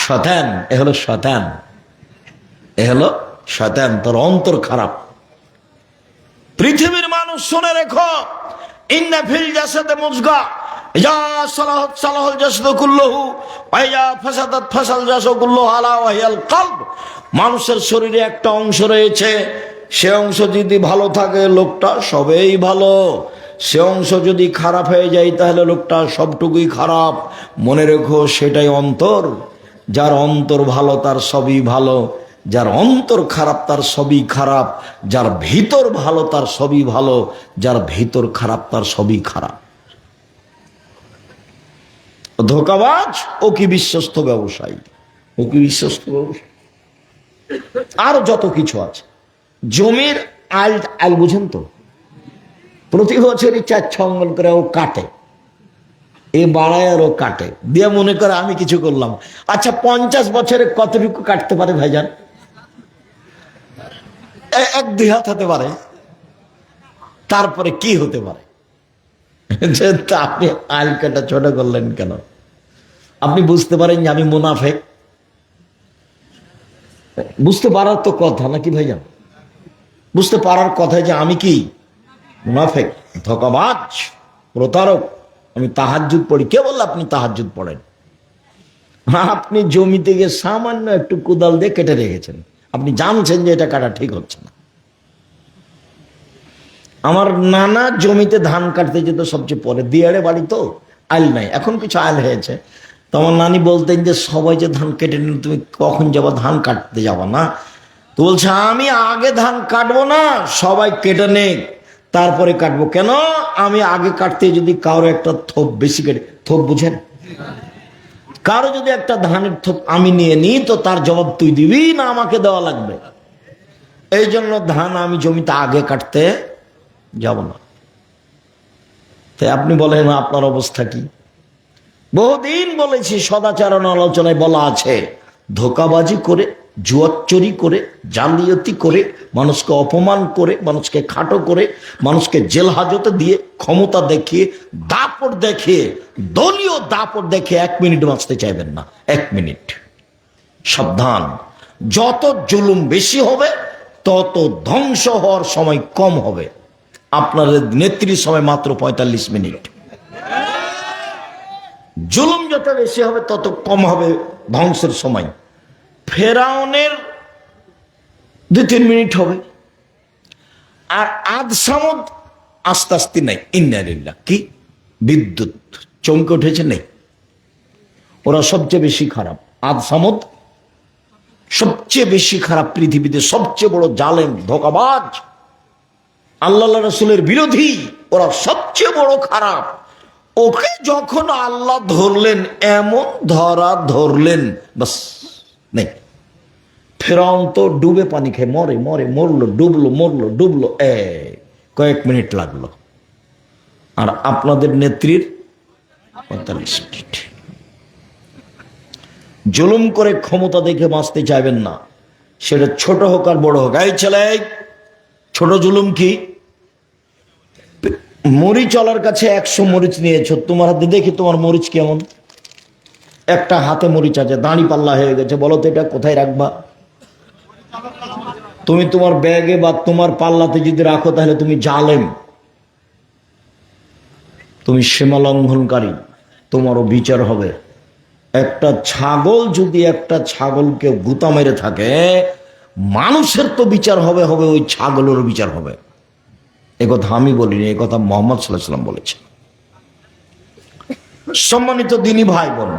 S1: শয়তান, এ হলো শয়তান, এ হলো শয়তান, তোর অন্তর খারাপ। পৃথিবীর মানুষ শুনে রেখো, ইন্না ফিল জাসাদে মুজগা, ইজা সালাহাত সালাহাল জাসাদু কুল্লুহু ওয়া ইজা ফাসাদাত ফাসাল জাসাদু কুল্লুহু আলা ওয়া হিয়াল কলব। মানুষের শরীরে একটা অংশ রয়েছে, সে অংশ যদি ভালো থাকে লোকটা সবেই ভালো, সে অংশ যদি খারাপ হয়ে যায় তাহলে লোকটা সবটুকুই খারাপ। মনে রেখো, সেটাই অন্তর। যার অন্তর ভালো তার সবই ভালো, যার অন্তর খারাপ তার সবই খারাপ, যার ভিতর ভালো তার সবই ভালো, যার ভিতর খারাপ তার সবই খারাপ। ধোঁকাবাজ ও কি বিশ্বস্ত ব্যবসায়ী, ও কি বিশ্বস্ত ব্যবসায়ী। আর যত কিছু আছে, জমির আল আল বুঝেন তো, প্রতি বছরই 4-6 অঙ্গল করে ও কাটে, এ বাড়ায় আর ও কাটে দিয়ে মনে করে আমি কিছু করলাম। আচ্ছা, 50 বছরে কতটুকু কাটতে পারে ভাইজান? 1-2 হাত হতে পারে। তারপরে কি হতে পারে? আপনি আল কাটা ছোট করলেন কেন? আপনি বুঝতে পারেন যে আমি মুনাফেক? বুঝতে পারার তো কথা নাকি ভাইজান? বুঝতে পারার কথা যে আমি কি মুনাফেক, ধোঁকাবাজ, প্রতারক। আমি তাহাজ্জুদ পড়ি। কে বলল আপনি তাহাজ্জুদ পড়েন? আপনি জমিতে গিয়ে সামান্য একটু কোদাল দিয়ে কেটে রেখেছেন, আপনি জানছেন যে এটা কাটা ঠিক হচ্ছে না। আমার নানা জমিতে ধান কাটতে যেত সবচেয়ে পরে, দিয়াড়ে বাড়ি তো, আইল নাই, এখন কিছু আইল হয়েছে। তো আমার নানি বলতেন যে সবাই যে ধান কেটে নিল, তুমি কখন যাবা? ধান কাটতে যাবা না? তো বলছে, আমি আগে ধান কাটবো না, সবাই কেটে নেই তারপরে কাটবো। কেন? আমি আগে কাটতে যদি কারো একটা থোপ বেশি কেটে, থোপ বুঝেন, কারো যদি একটা ধানের থোপ আমি নিয়ে নিই তো তার জবাব তুই দিবি না আমাকে দেওয়া লাগবে। এই জন্য ধান আমি জমিতে আগে কাটতে যাব না। তাই আপনি বলেন আপনার অবস্থা কি? বহুদিন বলেছি, সদাচরণ আলোচনায় বলা আছে, ধোঁকাবাজি করে জুয়াচুরি করে, জালিয়াতি করে, মানুষকে অপমান করে, মানুষকে খাটো করে, মানুষকে জেল হাজতে দিয়ে, ক্ষমতা দেখিয়ে, দাপট দেখিয়ে, দলীয় দাপট দেখে 1 মিনিট বাঁচতে চাইবেন না। 1 মিনিট। সাবধান, যত জুলুম বেশি হবে তত ধ্বংস হওয়ার সময় কম হবে। আপনাদের নেত্রীর সময় মাত্র 45 মিনিট। জুলুম যত বেশি হবে তত কম হবে ধ্বংসের সময়। ফেরাউনের 2-3 মিনিট হবে। আর আদ সামদ আস্তে আস্তে নাই। ইন্নালিল্লাহ, কি বিদ্যুৎ চমকে উঠেছে নেই। ওরা সবচেয়ে বেশি খারাপ। আদ সামদ সবচেয়ে বেশি খারাপ, পৃথিবীতে সবচেয়ে বড় জালেম, ধোঁকাবাজ, আল্লাহ রাসূলের বিরোধী। ওরা সবচেয়ে বড় খারাপ। ওকে যখন আল্লাহ ধরলেন, এমন ধরা ধরলেন, বাস নেই। ফেরাউন তো ডুবে পানি খেয়ে মরে মরে মরলো, ডুবলো, মরলো, ডুবলো, কয়েক মিনিট লাগলো। আর আপনাদের নেত্রীর 45 মিনিট। জুলুম করে ক্ষমতা দেখে বাঁচতে চাইবেন না, সেটা ছোট হোক আর বড় হোক। এই ছেলে, ছোট জুলুম কি? মরিচ চলার কাছে 100 মরিচ নিয়েছো, তোমার হাতে দেখি তোমার মরিচ কেমন। একটা হাতে মরিচ আছে, দাঁড়ি পাল্লা হয়ে গেছে, বলো তো এটা কোথায় রাখবা? তুমি তোমার ব্যাগে বা তোমার পাল্লাতে যদি রাখো তাহলে তুমি জালেম, তুমি সীমা লঙ্ঘনকারী, তোমারও বিচার হবে। একটা ছাগল যদি একটা ছাগলকে গুতা মেরে থাকে, মানুষের তো বিচার হবে, হবে ওই ছাগলেরও বিচার হবে। একথা আমি বলিনি, একথা মুহাম্মদ সাল্লাল্লাহু আলাইহি ওয়াসাল্লাম বলেছেন। সম্মানিত দিনী ভাই বোন,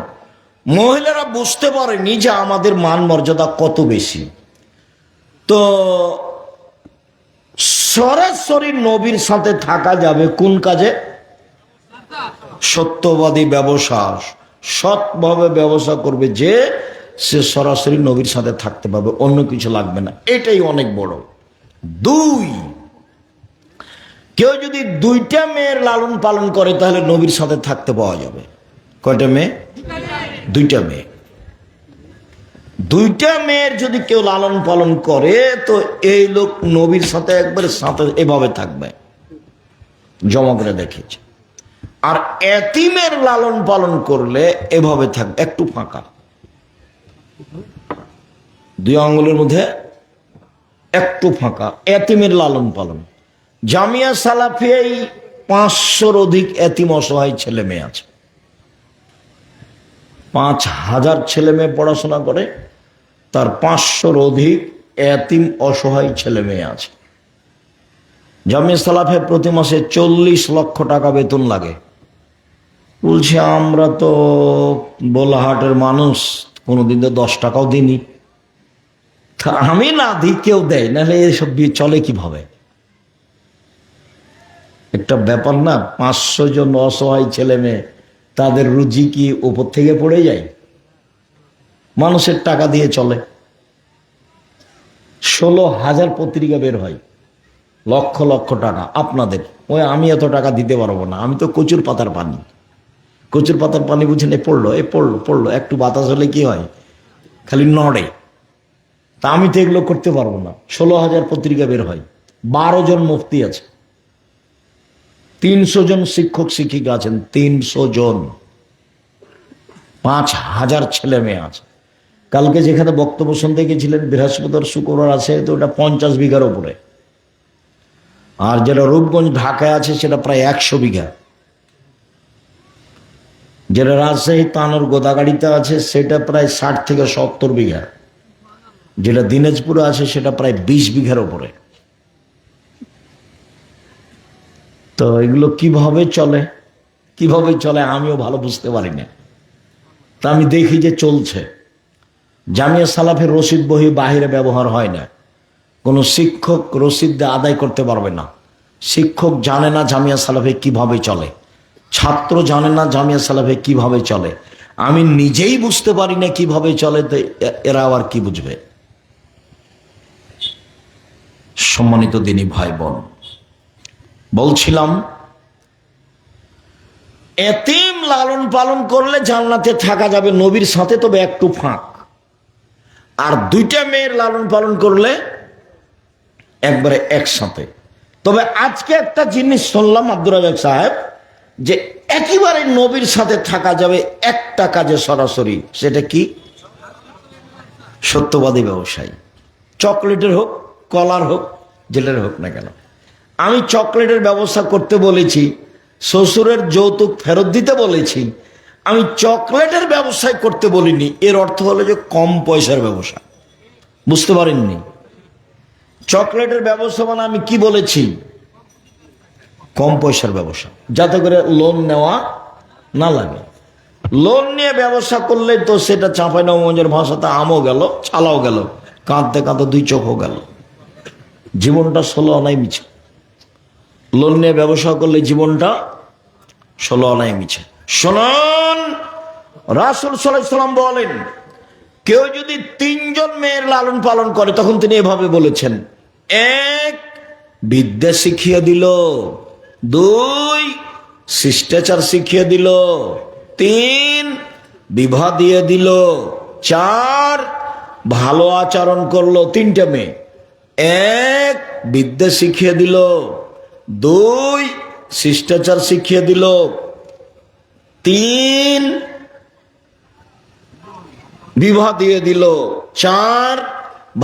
S1: মহিলারা বুঝতে পারেনি যে আমাদের মান মর্যাদা কত বেশি। তো সরাসরি নবীর সাথে থাকা যাবে কোন কাজে? সত্যবাদী ব্যবসা। সৎভাবে ব্যবসা করবে যে, সে সরাসরি নবীর সাথে থাকতে পারবে, অন্য কিছু লাগবে না। এটাই অনেক বড়। 2, কেউ যদি 2টা মেয়ের লালন পালন করে তাহলে নবীর সাথে থাকতে পাওয়া যাবে। কয়টা মেয়ে? 2টা মেয়ে। 2টা মেয়ের যদি কেউ লালন পালন করে তো এই লোক নবীর সাথে একবারে সাথে এভাবে থাকবে, জমা করে দেখেছে। আর এতিমের লালন পালন করলে এভাবে থাকবে, একটু ফাঁকা, 2 আঙ্গুলের মধ্যে একটু ফাঁকা। এতিমের লালন পালন। জামিয়া সালাফিয়ায় 500-র অধিক এতিম অসহায় ছেলে মেয়ে আছে। 5000 ছেলে মেয়ে পড়াশোনা করে, তার 500-র অধিক এতিম অসহায় ছেলে মেয়ে আছে। জামিয়া সালাফিয়া প্রতি মাসে 40 লক্ষ টাকা বেতন লাগে। বলছে আমরা তো বোলাহাটের মানুষ, কোনোদিন তো 10 টাকাও দিইনি। আমি না দিই, কেউ দেয়, নাহলে এসব চলে কিভাবে? একটা ব্যাপার না, 500 জন অসহায় ছেলে মেয়ে, তাদের রুজি কি উপর থেকে পড়ে যায়? মানুষের টাকা দিয়ে চলে। 16,000 পত্রিকা বের হয়, লক্ষ লক্ষ টাকা আপনাদের। ওই আমি এত টাকা দিতে পারবো না, আমি তো কচুর পাতার পানি। কচুর পাতার পানি বুঝেন, পড়লো, একটু বাতাস হলে কি হয়, খালি নড়ে। তা আমি তো এগুলো করতে পারবো না। 16,000 পত্রিকা বের হয়, 12 জন মুফতি আছে, 300 জন শিক্ষক শিক্ষিকা আছেন, 300 জন, 5000 ছেলে মেয়ে আছে। কালকে যেখানে বক্তব্য শুনতে গেছিলেন, বৃহস্পতিবার শুক্রবার আছে, তো ওটা 50 বিঘার উপরে। আর যেটা রূপগঞ্জ ঢাকায় আছে সেটা প্রায় 100 বিঘা। যেটা রাজশাহী তানোর গোদাগাড়িতে আছে সেটা প্রায় 60 থেকে 70 বিঘা। যেটা দিনাজপুরে আছে সেটা প্রায় 20 বিঘার উপরে। তো এগুলো কিভাবে চলে আমিও ভালো বুঝতে পারি না। তা আমি দেখি যে চলছে। জামিয়া সালাফের রসিদ বহি বাহিরে ব্যবহার হয় না। কোনো শিক্ষক রসিদ আদায় করতে পারবে না। শিক্ষক জানে না জামিয়া সালাফে কিভাবে চলে, ছাত্র জানে না জামিয়া সালাফে কিভাবে চলে। আমি নিজেই বুঝতে পারি না কিভাবে চলে, তো এরা আবার কি বুঝবে? সম্মানিত দিনী ভাই বোন, বলছিলাম এতিম লালন পালন করলে জান্নাতে থাকা যাবে নবীর সাথে, তবে একটু ফাঁক। আর দুইটা মেয়ের লালন পালন করলে একবারে একসাথে। তবে আজকে একটা জিনিস শুনলাম আব্দুর রাজাক সাহেব, যে একেবারে নবীর সাথে থাকা যাবে একটা কাজে সরাসরি, সেটা কি? সত্যবাদী ব্যবসায়ী, চকলেটের হোক কলার হোক যেটার হোক না কেন। আমি চকলেটের ব্যবস্থা করতে বলেছি, শ্বশুরের যৌতুক ফেরত দিতে বলেছি, আমি চকলেটের ব্যবসায় করতে বলিনি। এর অর্থ হলো যে কম পয়সার ব্যবসা। বুঝতে পারেননি? চকলেটের ব্যবসা মানে আমি কি বলেছি? কম পয়সার ব্যবসা, যাতে করে লোন নেওয়া না লাগে। লোন নিয়ে ব্যবসা করলে তো সেটা চাঁপাইনবাবগঞ্জের ভাষাতে আমও গেল, ছালাও গেল, কাঁদতে কাঁদতে দুই চোখও গেল। জীবনটা 16 আনাই মিছে। লোন নিয়ে ব্যবসা করলে জীবনটা 16 আনাই মিছে। শুনুন, রাসূল সাল্লাল্লাহু আলাইহি ওয়াসাল্লাম বলেন, কেউ যদি 3 জন মেয়ের লালন পালন করে, তখন তিনি এভাবে বলেছেন: 1 বিদ্যা শিখিয়ে দিল, 2 শিষ্টাচার শিখিয়ে দিল, 3 বিবাহ দিয়ে দিল, 4 ভালো আচরণ করলো। 3টে মেয়ে, 1 বিদ্যা শিখিয়ে দিল, 2 শিষ্টাচার শিখিয়ে দিল, 3 বিবাহ দিয়ে দিল, 4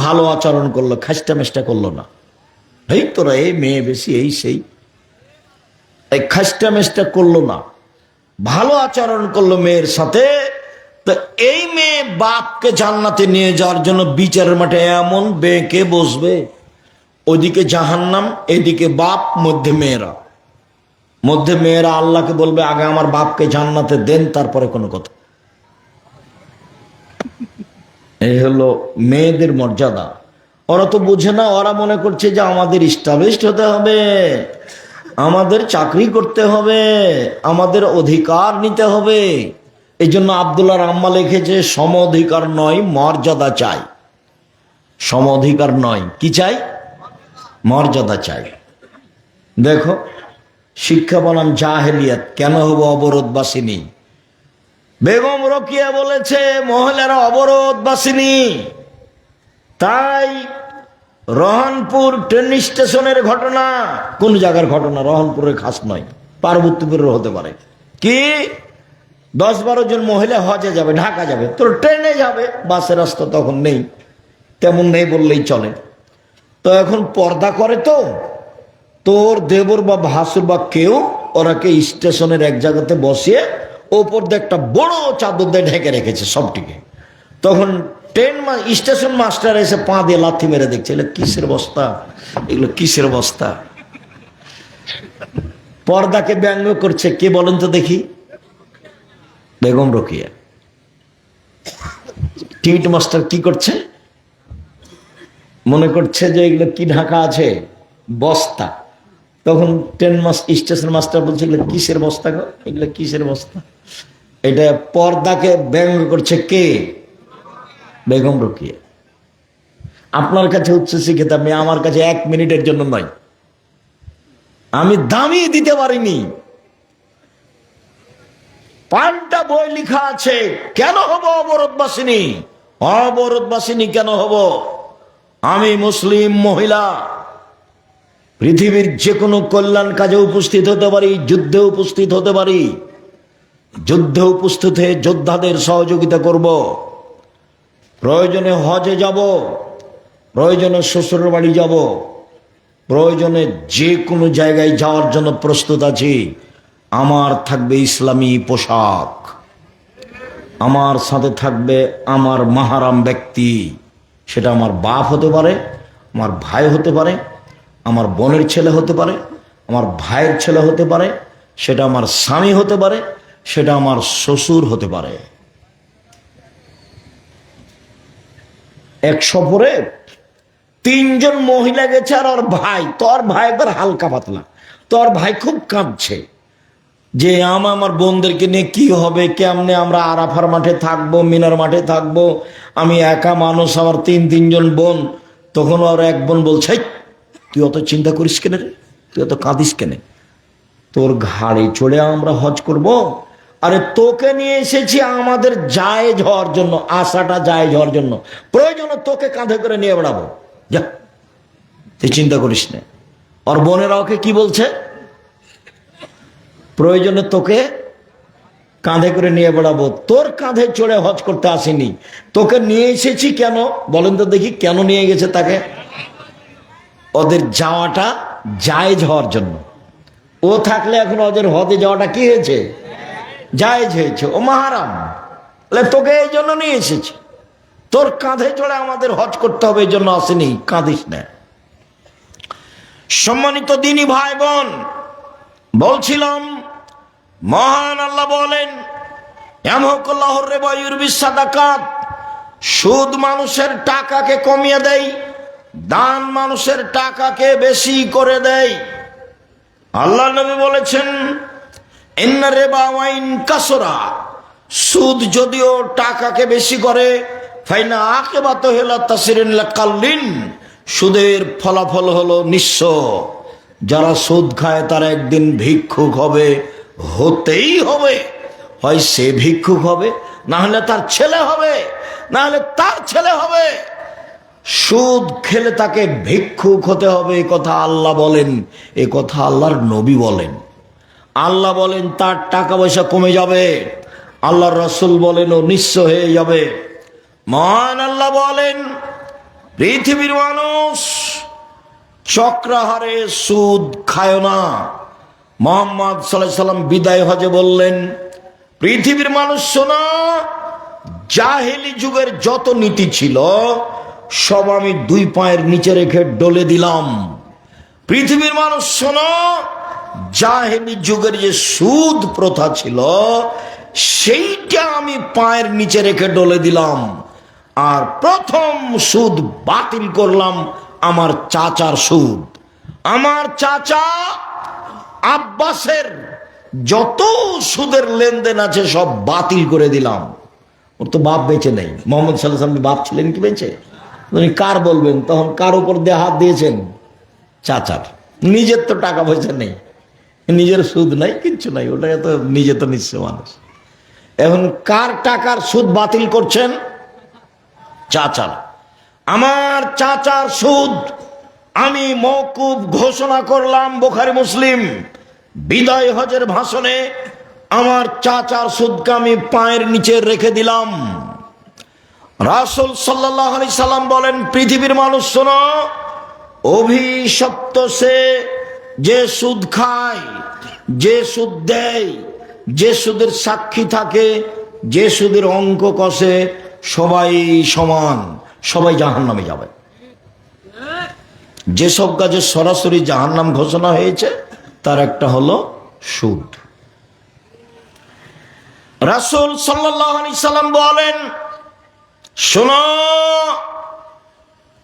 S1: ভালো আচরণ করলো, খাস্টা মেষ্টা করলো না। এই তোরা এই মেয়ে বেশি, এই সেই, এই খাস্টা মেষ্টা করলো না, ভালো আচরণ করলো মেয়ের সাথে। তো এই মেয়ে বাপকে জান্নাতে নিয়ে যাওয়ার জন্য বিচারের মাঠে এমন বেঁকে বসবে, ওইদিকে জাহান্নাম, এইদিকে বাপ, মধ্যে মেয়েরা আল্লাহকে বলবে, আগে আমার বাপকে জান্নাতে দেন, তারপরে কোনো কথা। এই হলো মেয়েদের মর্যাদা। ওরা তো বুঝে না, ওরা মনে করছে যে আমাদের ইস্টাবলিশড হতে হবে, আমাদের চাকরি করতে হবে, আমাদের অধিকার নিতে হবে। এই জন্য আব্দুল্লাহ আম্মা লিখেছে, সম অধিকার নয়, মর্যাদা চাই। সম অধিকার নয়, কি চাই? মর্যাদা চাই। দেখো, শিক্ষা বনাম জাহেলিয়াত, কেন হবো অবরোধবাসিনী? বেগম রোকিয়া বলেছে মহিলারা অবরোধবাসিনী। তাই রহনপুর ট্রেন স্টেশনের ঘটনা, কোন জায়গার ঘটনা, রহনপুরের খাস নয়, পার্বতীপুরের হতে পারে, কি 10-12 জন মহিলা হজে যাবে, ঢাকা যাবে, তোর ট্রেনে যাবে, বাসের রাস্তা তখন নেই, তেমন নেই বললেই চলে। তো এখন পর্দা করে, তো তোর দেবর বা ভাসুর বা কেউ ওরাকে স্টেশনের এক জায়গাতে বসিয়ে ওপর দিয়ে একটা বড় চাদর দিয়ে ঢেকে রেখেছে সবটিকে। তখন স্টেশন মাস্টার এসে পা দিয়ে লাথি মেরে দেখছে, এগুলো কিসের বস্তা, এগুলো কিসের বস্তা। পর্দাকে ব্যঙ্গ করছে কে বলেন তো দেখি? বেগম রোকিয়া। টিট মাস্টার কি করছে? মনে করছে যে এগুলো কি ঢাকা আছে, বস্তা। তখন স্টেশন মাস্টার বলছে, এগুলো কিসের বস্তা গো, এগুলো কিসের বস্তা। এটা পর্দাকে ব্যঙ্গ করছে কে? বেগম রোকিয়া। আপনার কাছে উচ্চশিক্ষিত মেয়ে, আমার কাছে 1 মিনিটের জন্য নয়, আমি দামি দিতে পারিনি। 5টা বই লেখা আছে, কেন হব অবরোধবাসিনী? অবরোধবাসিনী কেন হব? আমি মুসলিম মহিলা, পৃথিবীর যে কোনো কল্যাণ কাজে উপস্থিত হতে পারি, যুদ্ধে উপস্থিত হতে পারি, যুদ্ধে উপস্থিত হয়ে যোদ্ধাদের সহযোগিতা করব, প্রয়োজনে হজে যাব, প্রয়োজনে শ্বশুরের বাড়ি যাব, প্রয়োজনে যে কোনো জায়গায় যাওয়ার জন্য প্রস্তুত আছি। আমার থাকবে ইসলামী পোশাক, আমার সাথে থাকবে আমার মাহারাম ব্যক্তি, সেটা আমার বাপ হতে পারে, আমার ভাই হতে পারে, আমার বোনের ছেলে হতে পারে, আমার ভাইয়ের ছেলে হতে পারে, সেটা আমার স্বামী হতে পারে, সেটা আমার শ্বশুর হতে পারে। এক সফরে 3 জন মহিলা গেছে আর ওর ভাই, তোর ভাই একবার হালকা পাতলা, তোর ভাই খুব কাঁদছে যে আমার বোনদেরকে নিয়ে কি হবে, কেমনে আমরা আরাফার মাঠে থাকবো, মিনার মাঠে থাকবো, আমি একা মানুষ, আমার 3 জন বোন। তখন ওর এক বোন বলছে, তুই অত চিন্তা করিস কেন রে, তুই অত কাঁদিস কেন, তোর ঘাড়ে চড়ে আমরা হজ করব, আরে তোকে নিয়ে এসেছি আমাদের জায়েজ হওয়ার জন্য, আশাটা জায়েজ হওয়ার জন্য, প্রয়োজনে তোকে কাঁধে করে নিয়ে বেড়াবো, যা, তুই চিন্তা করিস না। আর বোনেরা ওকে কি বলছে, প্রয়োজনে তোকে কাঁধে করে নিয়ে বেড়াবো, তোর কাঁধে চড়ে হজ করতে আসিনি, তোকে নিয়ে এসেছি কেন বলেন তো দেখি, কেন নিয়ে গেছে তাকে? ওদের যাওয়াটা জায়েজ হওয়ার জন্য। ও থাকলে এখন ওদের হজে যাওয়াটা কি হয়েছে, জায়েজ হয়েছে। ও মাহারাম, তোকে এই জন্য নিয়ে এসেছি, তোর কাঁধে চড়ে আমাদের হজ করতে হবে, এই জন্য আসেনি, কাঁদিস না। সম্মানিত দিনী ভাই বোন, বলছিলাম মহান আল্লাহ বলেন, ইয়ামহুকুল্লাহুর রিবা ওয়া ইউরবিস সাদাকাত, সুদ মানুষের টাকাকে কমিয়ে দেয়, দান মানুষের টাকাকে বেশি করে দেয়। আল্লাহ নবী বলেছেন, ইন্না রিবা ওয়াইন কাসরা, সুদ যদিও টাকাকে বেশি করে, ফাইনা আকিবাতু হিলা তাসরিন লাকাল্লিন, সুদের ফলাফল হলো নিঃস্ব। যারা সুদ খায় তারা একদিন ভিক্ষুক হবে, হতেই হবে। হয় সে ভিক্ষুক হবে, না হলে তার ছেলে হবে, না হলে তার ছেলে হবে। সুদ খেলে তাকে ভিক্ষুক হতে হবে, এ কথা আল্লাহ বলেন, এ কথা আল্লাহর নবী বলেন। আল্লাহ বলেন তার টাকা পয়সা কমে যাবে, আল্লাহর রাসূল বলেন ও নিঃস্ব হয়ে যাবে। মহান আল্লাহ বলেন, পৃথিবীর মানুষ চক্রাহারে সুদ খায় না। মুহাম্মদ সাল্লাল্লাহু আলাইহি সাল্লাম বিদায় হজে বললেন, পৃথিবীর মানুষ শোনো, জাহেলি যুগের যত নীতি ছিল সব আমি দুই পায়ের নিচে রেখে ডলে দিলাম। পৃথিবীর মানুষ শোনো, জাহেলি যুগের যে সুদ প্রথা ছিল সেইটা আমি পায়ের নিচে রেখে ডলে দিলাম। আর প্রথম সুদ বাতিল করলাম আমার চাচার সুদ। আমার চাচা আব্বাসের যত সুদের লেনদেন আছে সব বাতিল করে দিলাম। ওর তো বাপ বেঁচে নেই, মোহাম্মদ সাল্লাল্লাহু আলাইহি ওয়াসাল্লাম বাপ ছিলেন কি বেঁচে? উনি কার বলবেন, তখন কার উপর দিয়ে হাত দিয়েছেন? চাচার। নিজের তো টাকা পয়সা নেই, নিজের সুদ নাই, কিচ্ছু নাই, ওটাকে তো নিজে তো নিঃস্ব মানুষ। এখন কার টাকার সুদ বাতিল করছেন? চাচার। আমার চাচার সুদ আমি মওকুফ ঘোষণা করলাম। বুখারী মুসলিম বিদায় হজের ভাষণে আমার চাচার সুদকে আমি পায়ের নিচে রেখে দিলাম। রাসূল সাল্লাল্লাহু আলাইহি সাল্লাম বলেন, পৃথিবীর মানুষ শোনো, অভিশপ্ত সে যে সুদ খায়, যে সুদ দেয়, যে সুদের সাক্ষী থাকে, যে সুদের অঙ্ক কষে, সবাই সমান, সবাই জাহান্নামে যাবে। যেসব কাজে সরাসরি জাহান্নাম ঘোষণা হয়েছে তার একটা হলো সুদ। রাসূল সাল্লাল্লাহু আলাইহি সাল্লাম বলেন, শোনো,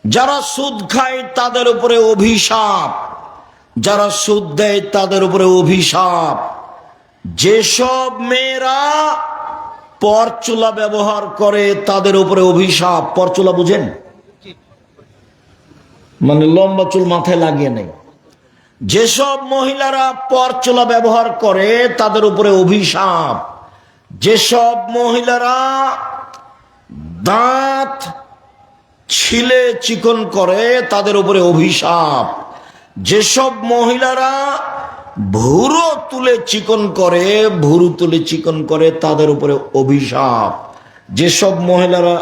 S1: যারা সুদ খায় তাদের উপরে অভিশাপ, যারা সুদ দেয় তাদের উপরে অভিশাপ। যেসব মেয়েরা পরচুলা ব্যবহার করে তাদের উপরে অভিশাপ। পরচুলা বুঝেন? মানে লম্বা চুল মাথায় লাগিয়ে নেই। যেসব মহিলারা পরচুলা ব্যবহার করে তাদের উপরে অভিশাপ। যেসব মহিলারা দাঁত ছিলে চিকন করে তাদের উপরে অভিশাপ। যেসব মহিলারা ভুরু তুলে চিকন করে, ভুরু তুলে চিকন করে তাদের উপরে অভিশাপ। যেসব মহিলারা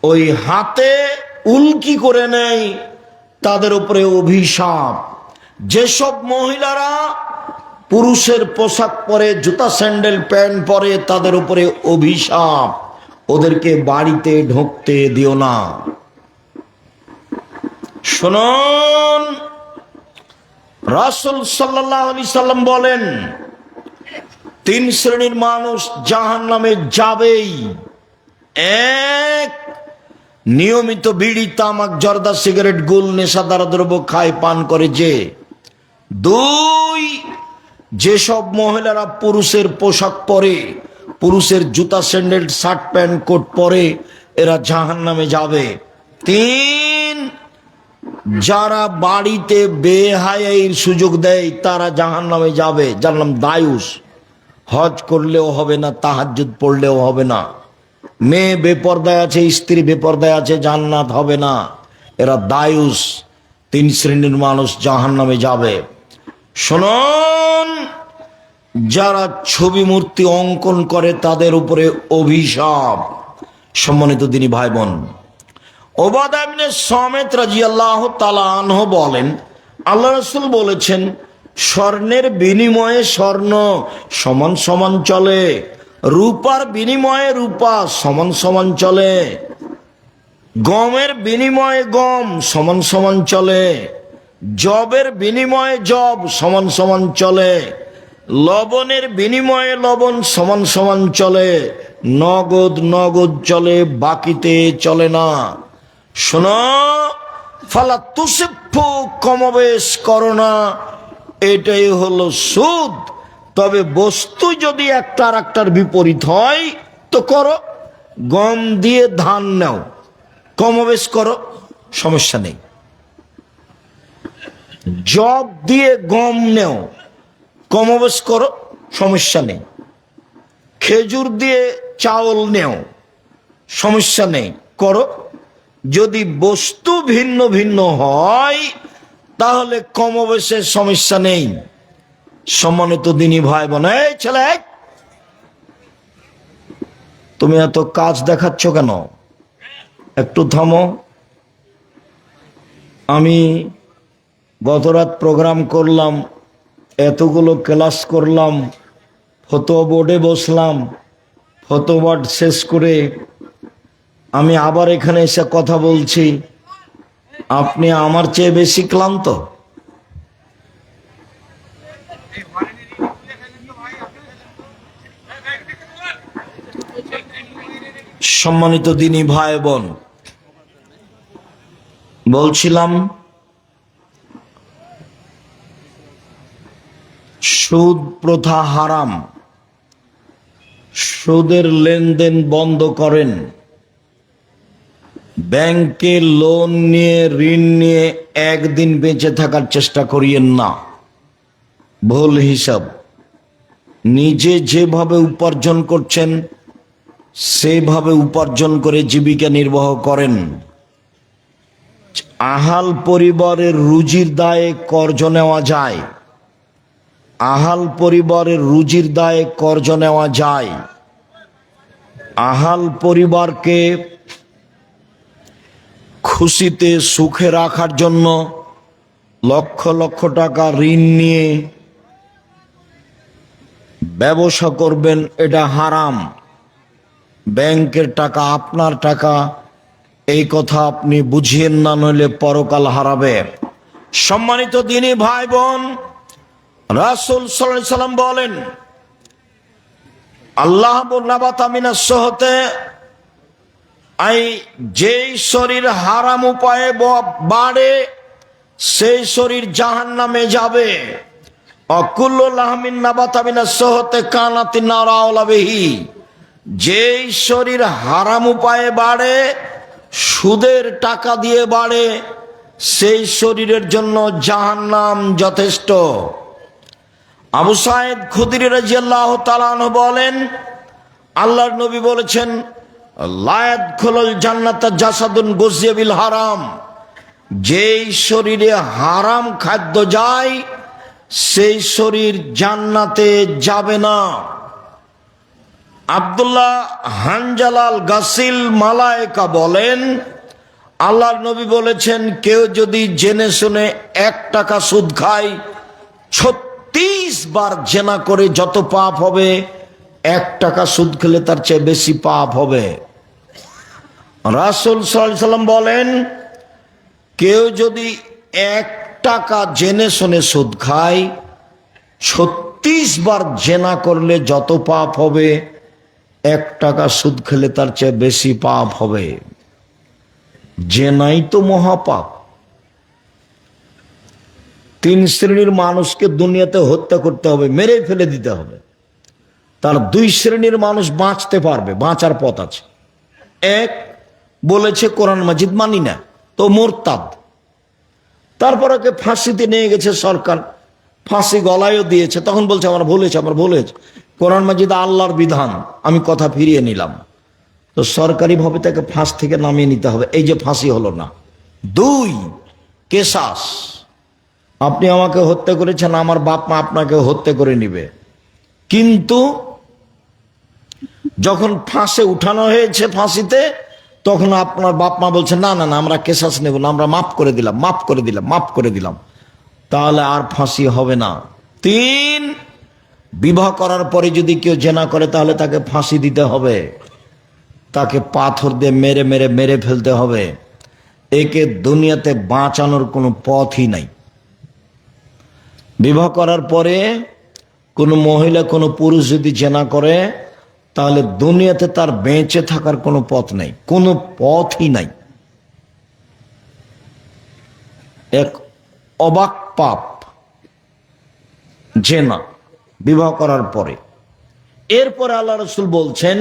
S1: ওই হাতে উল্কি করে নেয় তাদের উপরে অভিশাপ। যেসব মহিলারা পুরুষের পোশাক পরে, জুতা স্যান্ডেল প্যান্ট পরে তাদের উপরে অভিশাপ। ওদেরকে বাড়িতে ঢুকতে দিও না। শুনুন, রাসূল সাল্লাল্লাহু আলাইহি সাল্লাম বলেন, তিন শ্রেণীর মানুষ জাহান্নামে যাবেই। এক, নিয়মিত বিড়ি, তামাক, জর্দা, সিগারেট, গুল, নেশাদার দ্রব্য খায়, পান করে যে। দুই, যেসব মহিলারা পুরুষের পোশাক পরে, পুরুষের জুতা স্যান্ডেল শার্ট প্যান্ট কোট পরে, এরা জাহান্নামে যাবে। তিন, যারা বাড়িতে বেহায়াইর সুযোগ দেয় তারা জাহান্নামে যাবে, যার নাম দায়ুস। হজ করলেও হবে না, তাহাজ্জুদ পড়লেও হবে না। মেয়ে বেপরদায় আছে, স্ত্রী বেপরদায় আছে, জান্নাত হবে না। এরা দায়ুস, 3 শ্রেণীর মানুষ জাহান্নামে যাবে। শুনুন, যারা ছবি মূর্তি অঙ্কন করে তাদের উপরে অভিশাপ। সম্মানিত দিনী ভাই বোন, ওবাদা ইবনে সামিত রাদিয়াল্লাহু তাআলা আনহু বলেন, আল্লাহ রাসূল বলেছেন, স্বর্ণের বিনিময়ে স্বর্ণ সমান সমান চলে, রূপার বিনিময়ে রূপা সমান সমান চলে, গমের বিনিময়ে গম সমান সমান চলে, জবের বিনিময়ে জব সমান সমান চলে, লবণের বিনিময়ে লবণ সমান সমান চলে, নগদ নগদ চলে, বাকিতে চলে না। শোনো, ফালা তুসিফু, কমবেশ করো না, এটাই হলো সুদ। তবে বস্তু যদি একটা আর একটার বিপরীত হয় তো করো। গম দিয়ে ধান নাও, কমবেশ করো, সমস্যা নেই। জব দিয়ে গম নেও, কমবেশ করো, সমস্যা নেই। খেজুর দিয়ে চাউল নেও, সমস্যা নেই, করো। যদি বস্তু ভিন্ন ভিন্ন হয় তাহলে কমবেশের সমস্যা নেই। সম্মানিত দিনী ভাই বোন, এই ছেলে, তুমি এত কাজ দেখাচ্ছ কেন? একটু থামো। আমি গতরাত প্রোগ্রাম করলাম, এতগুলো ক্লাস করলাম, ফতোয়া বোর্ডে বসলাম, ফতোয়া বোর্ড শেষ করে আমি আবার এখানে এসে কথা বলছি। আপনি আমার চেয়ে বেশি ক্লান্ত? সম্মানিত দিনী ভাই বোন, বলছিলাম সুদ প্রথা হারাম। সুদের লেনদেন বন্ধ করেন। ব্যাংকে লোন নিয়ে, ঋণ নিয়ে একদিন বেঁচে থাকার চেষ্টা করিয়েন না, ভুল হিসাব। নিজে যেভাবে উপার্জন করছেন সেভাবে উপার্জন করে জীবিকা নির্বাহ করেন। আহাল পরিবারের রুজির দায়ে কর্জ নেওয়া যায়, আহাল পরিবারের রুজির দায়ে কর্জ নেওয়া যায়। আহাল পরিবারকে খুশিতে সুখে রাখার জন্য লক্ষ লক্ষ টাকা ঋণ নিয়ে ব্যবসা করবেন, এটা হারাম। ব্যাংকের টাকা আপনার টাকা, এই কথা আপনি বুঝিয়েন না, নইলে পরকাল হারাবে। সম্মানিত দিনী ভাই বোন, রাসূল সাল্লাল্লাহু আলাইহি সাল্লাম বলেন, আল্লাহ নাবাতা মিনাস সুহতে, যেই শরীর হারাম উপায়ে বাড়ে সেই শরীর জাহান্নামে যাবে। অকুল্লু লাহমিন নাবাতা মিনাস সুহতে কানাতিন নার আওলা বিহি, যেই শরীর হারাম উপায়ে বাড়ে, সুদের টাকা দিয়ে বাড়ে, সেই শরীরের জন্য জাহান্নাম যথেষ্ট। আবু সাঈদ খুদরি রাদিয়াল্লাহু তাআলা আনহু বলেন, আল্লাহর নবী বলেছেন, লা ইয়াদখুলুল জান্নাতা জাসাদুন গুযিয়া বিল হারাম, যেই শরীরে হারাম খাদ্য যায় সেই শরীর জান্নাতে যাবে না। আব্দুল্লাহ হানজালাল গাসিল মালায়েকা বলেন, আল্লাহর নবী বলেছেন, কেউ যদি জেনে শুনে 1 টাকা সুদ খায়, 36 বার জেনা করে যত পাপ হবে, 1 টাকা সুদ খেলে তার চেয়ে বেশি পাপ হবে। রাসূল সাল্লাল্লাহু আলাইহি সাল্লাম বলেন, কেউ যদি 1 টাকা জেনে শুনে সুদ খায়, 36 বার জেনা করলে যত পাপ হবে, 1 টাকা সুদ খেলে তার চেয়ে বেশি পাপ হবে। জেনাই তো মহাপাপ। 3 শ্রেণীর মানুষকে দুনিয়াতে হত্যা করতে হবে, মেরে ফেলে দিতে হবে। তার 2 শ্রেণীর মানুষ বাঁচতে পারবে, বাঁচার পথ আছে। এক, বলেছে কোরআন মাজিদ মানি না, তো মোরতাদ। তারপর ওকে ফাঁসিতে নিয়ে গেছে সরকার, ফাঁসি গলায়ও দিয়েছে, তখন বলছে আমার ভুল হয়েছে, আমার ভুল হয়েছে। কোরআন মাজিদ আল্লাহর বিধান, আমি কথা ফিরিয়ে নিলাম। তো সরকারিভাবে তাকে ফাঁস থেকে নামিয়ে নিতে হবে। এই যে ফাঁসি হলো না। 2, কেসাস। আপনি আমাকে হত্যা করেছেন, আমার বাপ মা আপনাকে হত্যা করে নিবে। কিন্তু যখন ফাঁসে উঠানো হয়েছে ফাঁসিতে, তখন আপনার বাপ মা বলছে না না না, আমরা কেসাস নেব না, আমরা মাফ করে দিলাম, মাফ করে দিলাম, মাফ করে দিলাম, তাহলে আর ফাঁসি হবে না। 3, বিবাহ করার পরে যদি কেউ জেনা করে তাহলে তাকে ফাঁসি দিতে হবে, তাকে পাথর দিয়ে মেরে মেরে মেরে ফেলতে হবে। একে দুনিয়াতে বাঁচানোর কোনো পথই নাই। বিবাহ করার পরে কোনো মহিলা কোনো পুরুষ যদি জেনা করে তাহলে দুনিয়াতে তার বেঁচে থাকার কোনো পথ নেই, কোনো পথই নাই। এক অবাক পাপ জেনা বিবাহ করার পরে। এরপরে আল্লাহ রসুল বলছেন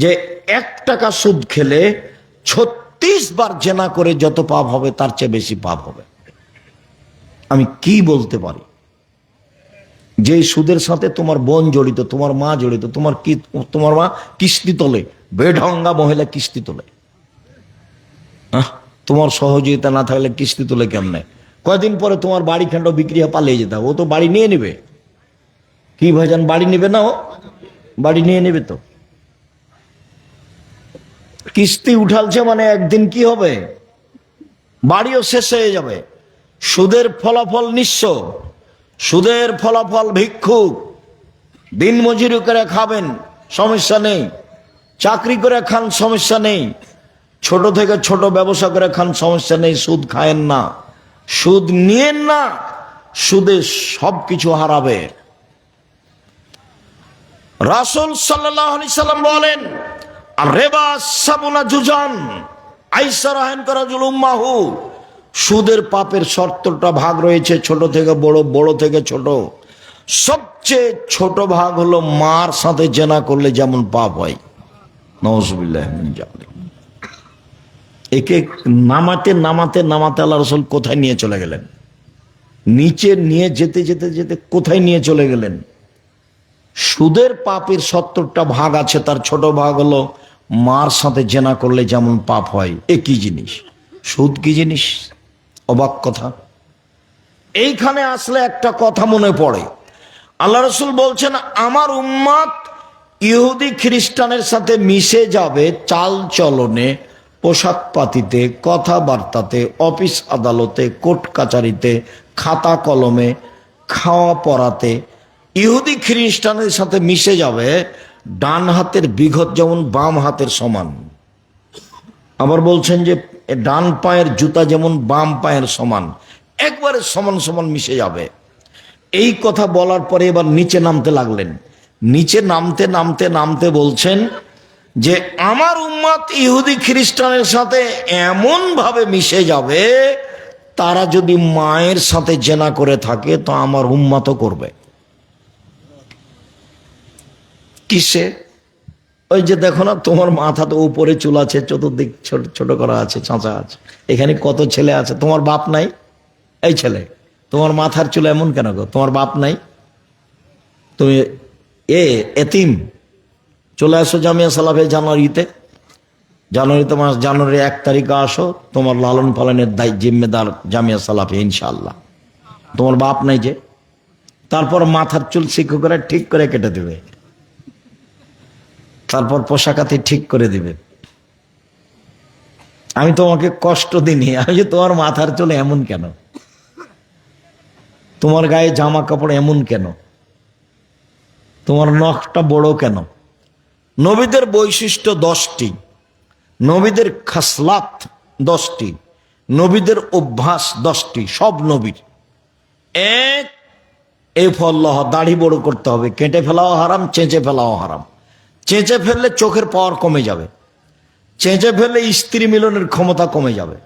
S1: যে 1 টাকা সুদ খেলে 36 বার জেনা করে যত পাপ হবে তার চেয়ে বেশি পাপ হবে। আমি কি বলতে পারি? যে সুদের সাথে তোমার বোন জড়িত, তোমার মা জড়িত, তোমার মা কিস্তি তোলে, বেঢঙ্গা মহিলা কিস্তি তোলে। তোমার সহযোগিতা না থাকলে কিস্তি তোলে কেমনে? কয়দিন পরে তোমার বাড়ি খান্ড বিক্রি হয়ে পালিয়ে যেতে হবে। ও তো বাড়ি নিয়ে নেবে। কি ভাইজান, বাড়ি নেবে না? ও বাড়ি নিয়ে নেবে। তো কিস্তি উঠালছে মানে একদিন কি হবে? বাড়িও শেষ হয়ে যাবে। সুদের ফলাফল নিঃস্ব, সুদের ফলাফল ভিক্ষুক। দিন মজুরি করে খাবেন, সমস্যা নেই। চাকরি করে খান, সমস্যা নেই। ছোট থেকে ছোট ব্যবসা করে খান, সমস্যা নেই। সুদ খায়েন না, সুদ নিয়েন না, সুদে সবকিছু হারাবে। রাসূল সাল্লাল্লাহু আলাইহি সাল্লাম বলেন, আর রিবা সাবুনা জুজান আইসা রাহেন করা জুলুম্মাহু। সুদের পাপের 70টা ভাগ রয়েছে, ছোট থেকে বড়, বড় থেকে ছোট। সবচেয়ে ছোট ভাগ হলো মার সাথে জেনা করলে যেমন পাপ হয়। নাউজুবিল্লাহ মিন যালিক। একে নামাতে নামাতে নামাতে আল্লাহ রাসূল কোথায় নিয়ে চলে গেলেন? নিচে নিয়ে যেতে যেতে যেতে কোথায় নিয়ে চলে গেলেন? সুদের পাপের 70টা ভাগ আছে, তার ছোট ভাগ হলো মার সাথে জেনা করলে যেমন পাপ হয়। এ কি জিনিস? সুদ কি জিনিস? অবাক কথা। এইখানে আসলে একটা কথা মনে পড়ে। আল্লাহ রাসূল বলছেন, আমার উম্মত ইহুদি খ্রিস্টানের সাথে মিশে যাবে চাল চলনে, পোশাক পাতিতে, কথাবার্তাতে, অফিস আদালতে, কোর্ট কাচারিতে, খাতা কলমে, খাওয়া পড়াতে। ইহুদি খ্রিস্টানের সাথে মিশে যাবে। ডান হাতের বিঘত যেমন বাম হাতের সমান। আবার বলছেন যে ডান পায়ের জুতা যেমন বাম পায়ের সমান, একবারে সমান সমান মিশে যাবে। এই কথা বলার পরে এবার নিচে নামতে লাগলেন। নিচে নামতে নামতে নামতে বলছেন যে আমার উম্মত ইহুদি খ্রিস্টানের সাথে এমন ভাবে মিশে যাবে, তারা যদি মায়ের সাথে জেনা করে থাকে তো আমার উম্মতও করবে। কিসে? ওই যে দেখো না, তোমার মাথা তো উপরে চুল আছে, চতুর্দিক ছোট ছোট করা আছে, চাঁচা আছে। এখানে কত ছেলে আছে, তোমার বাপ নাই? এই ছেলে, তোমার মাথার চুল এমন কেন গো? তোমার বাপ নাই? তুমি এতিম। চলে আসো জামিয়া সালাফে জানুয়ারিতে মাস, জানুয়ারি 1 তারিখে আসো। তোমার লালন পালনের জিম্মেদার জামিয়া সালাফে ইনশাআল্লাহ। তোমার বাপ নাই যে? তারপর মাথার চুল শিক্ষকরা ঠিক করে কেটে দেবে, তারপর পোশাকাতি ঠিক করে দিবে। আমি তোমাকে কষ্ট দিইনি, আমি যে তোমার মাথার চুল এমন কেন, তোমার গায়ে জামা কাপড় এমন কেন, তোমার নখটা বড় কেন? নবীদের বৈশিষ্ট্য 10টি, নবীদের খাসলাত 10টি, নবীদের অভ্যাস 10টি, সব নবীর। এক, এ ফল্লাহ, দাড়ি বড় করতে হবে। কেটে ফেলাও হারাম, চেঁচে ফেলাও হারাম। চেঁচে ফেললে চোখের পাওয়ার কমে যাবে, চেঁচে ফেললে স্ত্রী মিলনের ক্ষমতা কমে যাবে,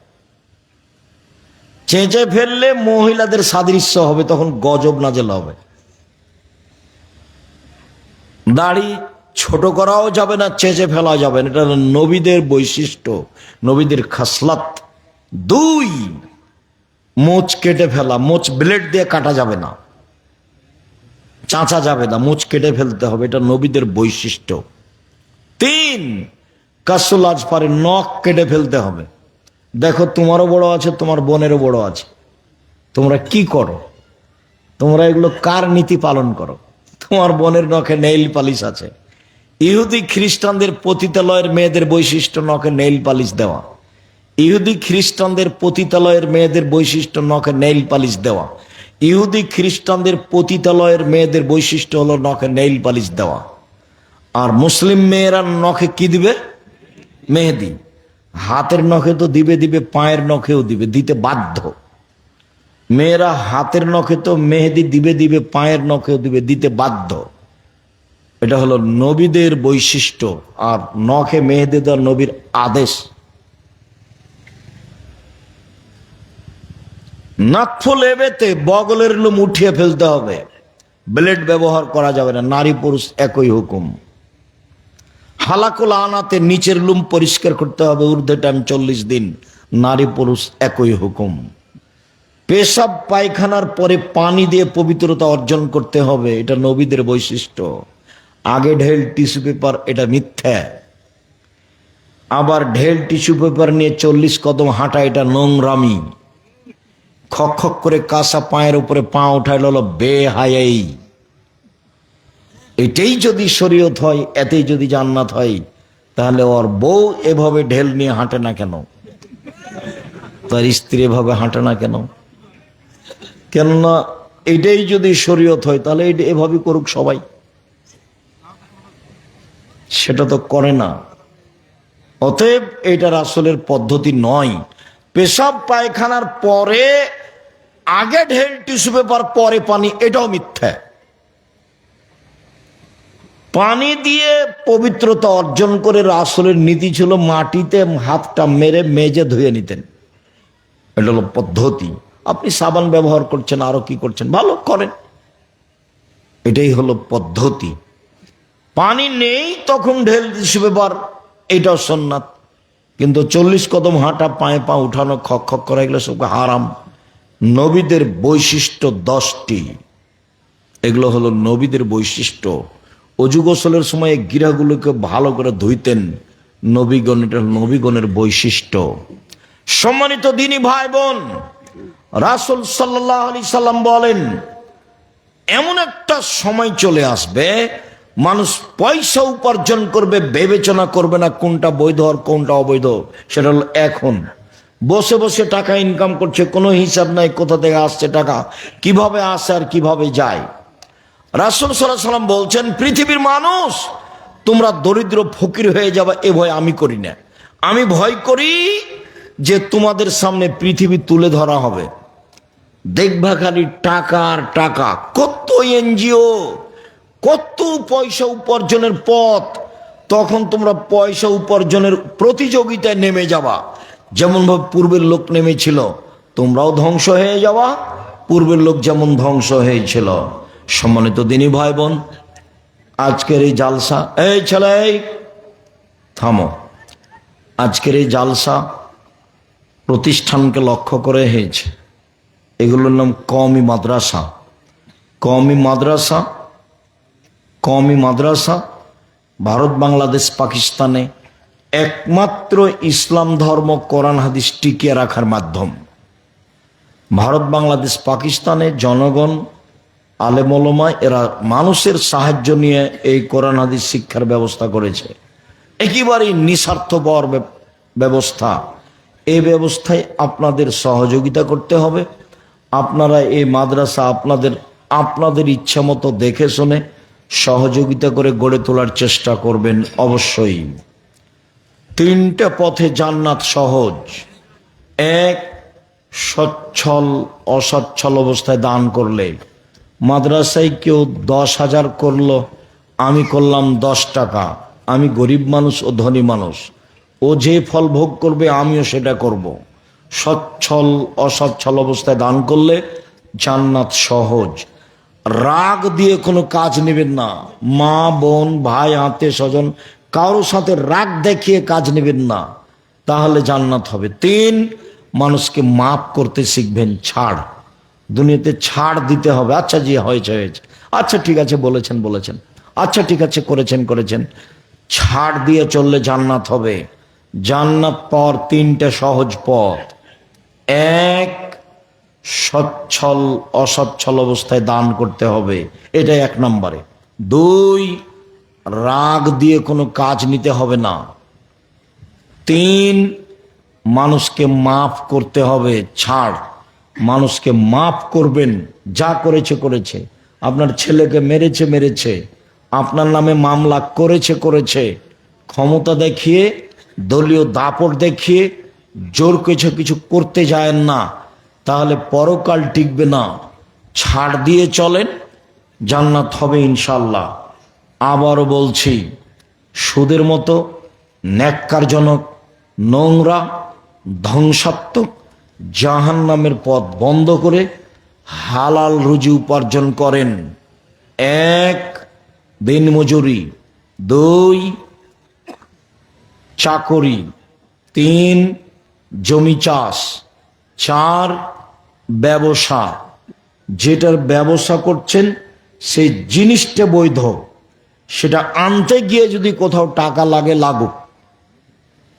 S1: চেঁচে ফেললে মহিলাদের সাদৃশ্য হবে, তখন গজব নাজেল হবে। দাড়ি ছোট করাও যাবে না, চেঁচে ফেলা যাবে না। এটা নবীদের বৈশিষ্ট্য, নবীদের খাসলাত। 2, মোচ কেটে ফেলা, মোচ ব্লেড দিয়ে কাটা যাবে না। চাঁচা যাবে না, মুছ কেটে ফেলতে হবে, এটা নবীদের বৈশিষ্ট্য। 3, কাসুল আজফারে, নখ কেটে ফেলতে হবে। দেখো তোমারও বড় আছে, তোমার বোনেরও বড় আছে, তোমরা কি করো? তোমরা এগুলো কার নীতি পালন করো? তোমার বোনের নখে নেইল পালিশ আছে। ইহুদি খ্রিস্টানদের পতিতালয়ের মেয়েদের বৈশিষ্ট্য নখে নেইল পালিশ দেওয়া। ইহুদি খ্রিস্টানদের পতিতালয়ের মেয়েদের বৈশিষ্ট্য নখে নেইল পালিশ দেওয়া। ইহুদি খ্রিস্টানদের পতিতালয়ের মেয়েদের বৈশিষ্ট্য হলো নখে নেইল পালিশ দেওয়া। আর মুসলিম মেয়েরা নখে কি দিবে? মেহেদি। হাতের নখে তো দিবে দিবে, পায়ের নখেও দিবে, দিতে বাধ্য। মেয়েরা হাতের নখে তো মেহেদি দিবে দিবে, পায়ের নখেও দিবে, দিতে বাধ্য। এটা হলো নবীদের বৈশিষ্ট্য। আর নখে মেহেদি দেওয়া নবীর আদেশ। নাকফুল এবেতে, বগলের লোম উঠিয়ে ফেলতে হবে, ব্লেড ব্যবহার করা যাবে না, নারী পুরুষ একই হুকুম। হালাকুল আনাতে, নিচের লুম পরিষ্কার করতে হবে, ঊর্ধ্বে টাইম 40 দিন, নারী পুরুষ একই হুকুম। পেশাব পায়খানার পরে পানি দিয়ে পবিত্রতা অর্জন করতে হবে, এটা নবীদের বৈশিষ্ট্য। আগে ঢেল টিস্যু পেপার, এটা মিথ্যা। আবার ঢেল টিস্যু পেপার নিয়ে 40 কদম হাঁটা, এটা নোংরামি। খক খক করে কাঁচা পায়ের উপরে পা উঠাইল হলো বেহায়াই। এটাই যদি শরীয়ত হয়, এতেই যদি জান্নাত হয়, তাহলে ওর বউ এভাবে ঢেল নিয়ে হাঁটে না কেন? তার স্ত্রী এভাবে হাঁটে না কেন? কেননা এটাই যদি শরীয়ত হয়, তাহলে এভাবে করুক সবাই। সেটা তো করে না। অতএব এটা রাসূলের পদ্ধতি নয়। পেশাব পায়খানার পরে আগে ঢেল টিস্যু পেপার, পরে পানি, এটাও মিথ্যা। পানি দিয়ে পবিত্রতা অর্জন করে রাসূলের নীতি ছিল মাটিতে হাতটা মেরে মেজে ধুয়ে নিতেন। এটা হলো পদ্ধতি। আপনি সাবান ব্যবহার করছেন, আরো কি করছেন, ভালো করেন, এটাই হলো পদ্ধতি। পানি নেই তখন ঢেল টিস্যু পেপার, এটাও সুন্নাত। কিন্তু 40 কদম হাঁটা, পায়ে পা উঠানো, খক খক করা, এগুলো সব হারাম। নবীদের বৈশিষ্ট্য 10টি, এগুলো হলো নবীদের বৈশিষ্ট্য। অজু গোসলের সময় গিরাগুলোকে ভালো করে ধুইতেন নবীগণ, এটা নবীগণের বৈশিষ্ট্য। সম্মানিত দিনী ভাই বোন, রাসূল সাল্লাল্লাহু আলাইহি সাল্লাম বলেন, এমন একটা সময় চলে আসবে মানুষ পয়সা উপার্জন করবে, বিবেচনা করবে না কোনটা বৈধ আর কোনটা অবৈধ। সেটা হলো এখন বসে বসে টাকা ইনকাম করছে, কোনো হিসাব নাই কোথা থেকে আসছে টাকা, কিভাবে আসে আর কিভাবে যায়। রাসূল সাল্লাল্লাহু আলাইহি সাল্লাম বলছেন, পৃথিবীর মানুষ তোমরা দরিদ্র ফকির হয়ে যাবে, এ ভয় আমি করি না। আমি ভয় করি যে তোমাদের সামনে পৃথিবী তুলে ধরা হবে, দেখবা খালি টাকা আর টাকা, কত এনজিও, কত পয়সা উপার্জনের পথ। তখন তোমরা পয়সা উপার্জনের প্রতিযোগিতায় নেমে যাবা। যেমন ভাবে পূর্বের লোক নেমেছিল, তোমরাও ধ্বংস হয়ে যাওয়া, পূর্বের লোক যেমন ধ্বংস হয়েছিল। সম্মানিত দিনী ভাই বোন, আজকের এই জালসা, এই ছেলে থামো, আজকের এই জালসা প্রতিষ্ঠানকে লক্ষ্য করে হয়েছে। এগুলোর নাম কওমি মাদ্রাসা। কওমি মাদ্রাসা, কওমি মাদ্রাসা ভারত, বাংলাদেশ, পাকিস্তানে একমাত্র ইসলাম ধর্ম, কোরআন হাদিস টিকিয়ে রাখার মাধ্যম। ভারত, বাংলাদেশ, পাকিস্তানে জনগণ, আলেম ওলামা, এরা মানুষের সাহায্য নিয়ে এই কোরআন হাদিস শিক্ষার ব্যবস্থা করেছে। একেবারেই নিঃস্বার্থপর ব্যবস্থা। এই ব্যবস্থায় আপনাদের সহযোগিতা করতে হবে। আপনারা এই মাদ্রাসা আপনাদের ইচ্ছা মতো দেখে শুনে সহযোগিতা করে গড়ে তোলার চেষ্টা করবেন অবশ্যই। 3টে পথে জান্নাত সহজ। 1, সচ্ছল অসচ্ছল অবস্থায় দান করলে। মাদ্রাসায় কেউ 10,000 করলো, আমি করলাম 10 টাকা, আমি গরিব মানুষ ও ধনী মানুষ, ও যে ফল ভোগ করবে আমিও সেটা করব। সচ্ছল অসচ্ছল অবস্থায় দান করলে জান্নাত সহজ। রাগ দিয়ে কোনো কাজ নেবেন না। মা বোন ভাই আত্মীয় স্বজন কারোর সাথে রাগ দেখিয়ে কাজ নেবেন না, তাহলে জান্নাত হবে। 3, মানুষকে মাফ করতে শিখবেন। ছাড়, দুনিয়াতে ছাড় দিতে হবে। আচ্ছা জি, হয়েছে হয়েছে, আচ্ছা ঠিক আছে, বলেছেন বলেছেন, আচ্ছা ঠিক আছে, করেছেন করেছেন। ছাড় দিয়ে চললে জান্নাত হবে। জান্নাত পাওয়ার তিনটা সহজ পথ। এক, সচ্ছল অসচ্ছল অবস্থায় দান করতে হবে, এটা এক নম্বরে। দুই, রাগ দিয়ে কোনো কাজ নিতে হবে না। তিন, মানুষকে মাফ করতে হবে। ছাড়, মানুষকে মাফ করবেন, যা করেছে করেছে। আপনার ছেলেকে মেরেছে মেরেছে, আপনার নামে মামলা করেছে করেছে, ক্ষমতা দেখিয়ে, দলীয় দাপট দেখিয়ে জোর কিছু করতে যায় না, তাহলে পরকাল টিকবে না। ছাড় দিয়ে চলেন, জান্নাত হবে ইনশাল্লাহ। আবারও বলছি, সুদের মতো ন্যাক্কারজনক, নোংরা, ধ্বংসাত্মক জাহান্নামের পথ বন্ধ করে হালাল রুজি উপার্জন করেন। এক, দিনমজুরি। দুই, চাকরি। তিন, জমি চাষ। চার, ব্যবসা। যেটার ব্যবসা করছেন সেই জিনিসটা বৈধ, সেটা আনতে গিয়ে যদি কোথাও টাকা লাগে লাগুক,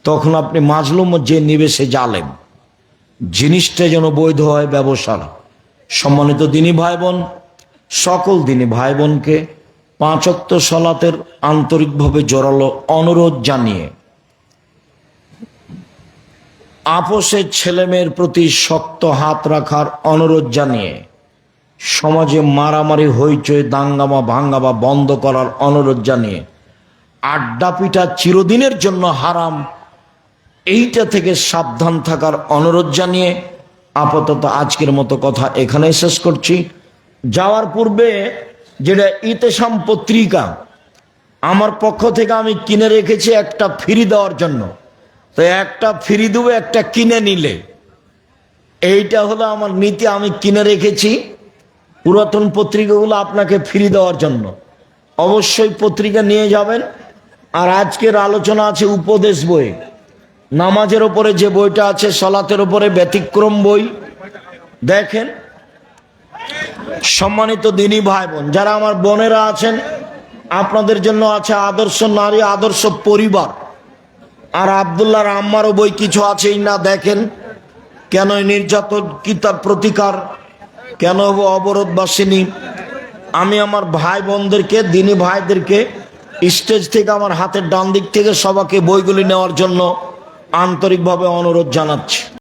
S1: তখন আপনি মাজলুম, যে নিবে সে জালেম। জিনিসটা যেন বৈধ হয় ব্যবসার। সম্মানিত দিনী ভাই বোন, সকল দিনী ভাই বোনকে 5 ওয়াক্ত সালাতের আন্তরিকভাবে জোরালো অনুরোধ জানিয়ে, আপোষের ছেলেমেয়ের প্রতি শক্ত হাত রাখার অনুরোধ জানিয়ে, সমাজে মারামারি, হইচই, দাঙ্গামা ভাঙ্গামা বন্ধ করার অনুরোধ জানিয়ে, আড্ডা পিটা চিরদিনের জন্য হারাম, এইটা থেকে সাবধান থাকার অনুরোধ জানিয়ে আপাতত আজকের মতো কথা এখানেই শেষ করছি। যাওয়ার পূর্বে যেটা ইতেশাম পত্রিকা আমার পক্ষ থেকে আমি কিনে রেখেছি একটা ফ্রি দেওয়ার জন্য, তো একটা ফ্রি দেবো একটা কিনে নিলে, এইটা হলো আমার নীতি। আমি কিনে রেখেছি পুরাতন পত্রিকাগুলো আপনাকে ফ্রি দেওয়ার জন্য। অবশ্যই পত্রিকা নিয়ে যাবেন। আর আজকের আলোচনা আছে উপদেশ বই, নামাজের ওপরে যে বইটা আছে, সালাতের ওপরে ব্যতিক্রম বই দেখেন। সম্মানিত দিনী ভাই বোন, যারা আমার বোনেরা আছেন, আপনাদের জন্য আছে আদর্শ নারী, আদর্শ পরিবার। আর আব্দুল্লাহর আম্মারও বই কিছু আছেই না, দেখেন। কেন নির্যাতন, কি তার প্রতিকার, কেন হবো অবরোধবাসিনী। আমি আমার ভাই বোনদেরকে, দিনী ভাইদেরকে স্টেজ থেকে আমার হাতের ডান দিক থেকে সবাইকে বইগুলি নেওয়ার জন্য আন্তরিকভাবে অনুরোধ জানাচ্ছি।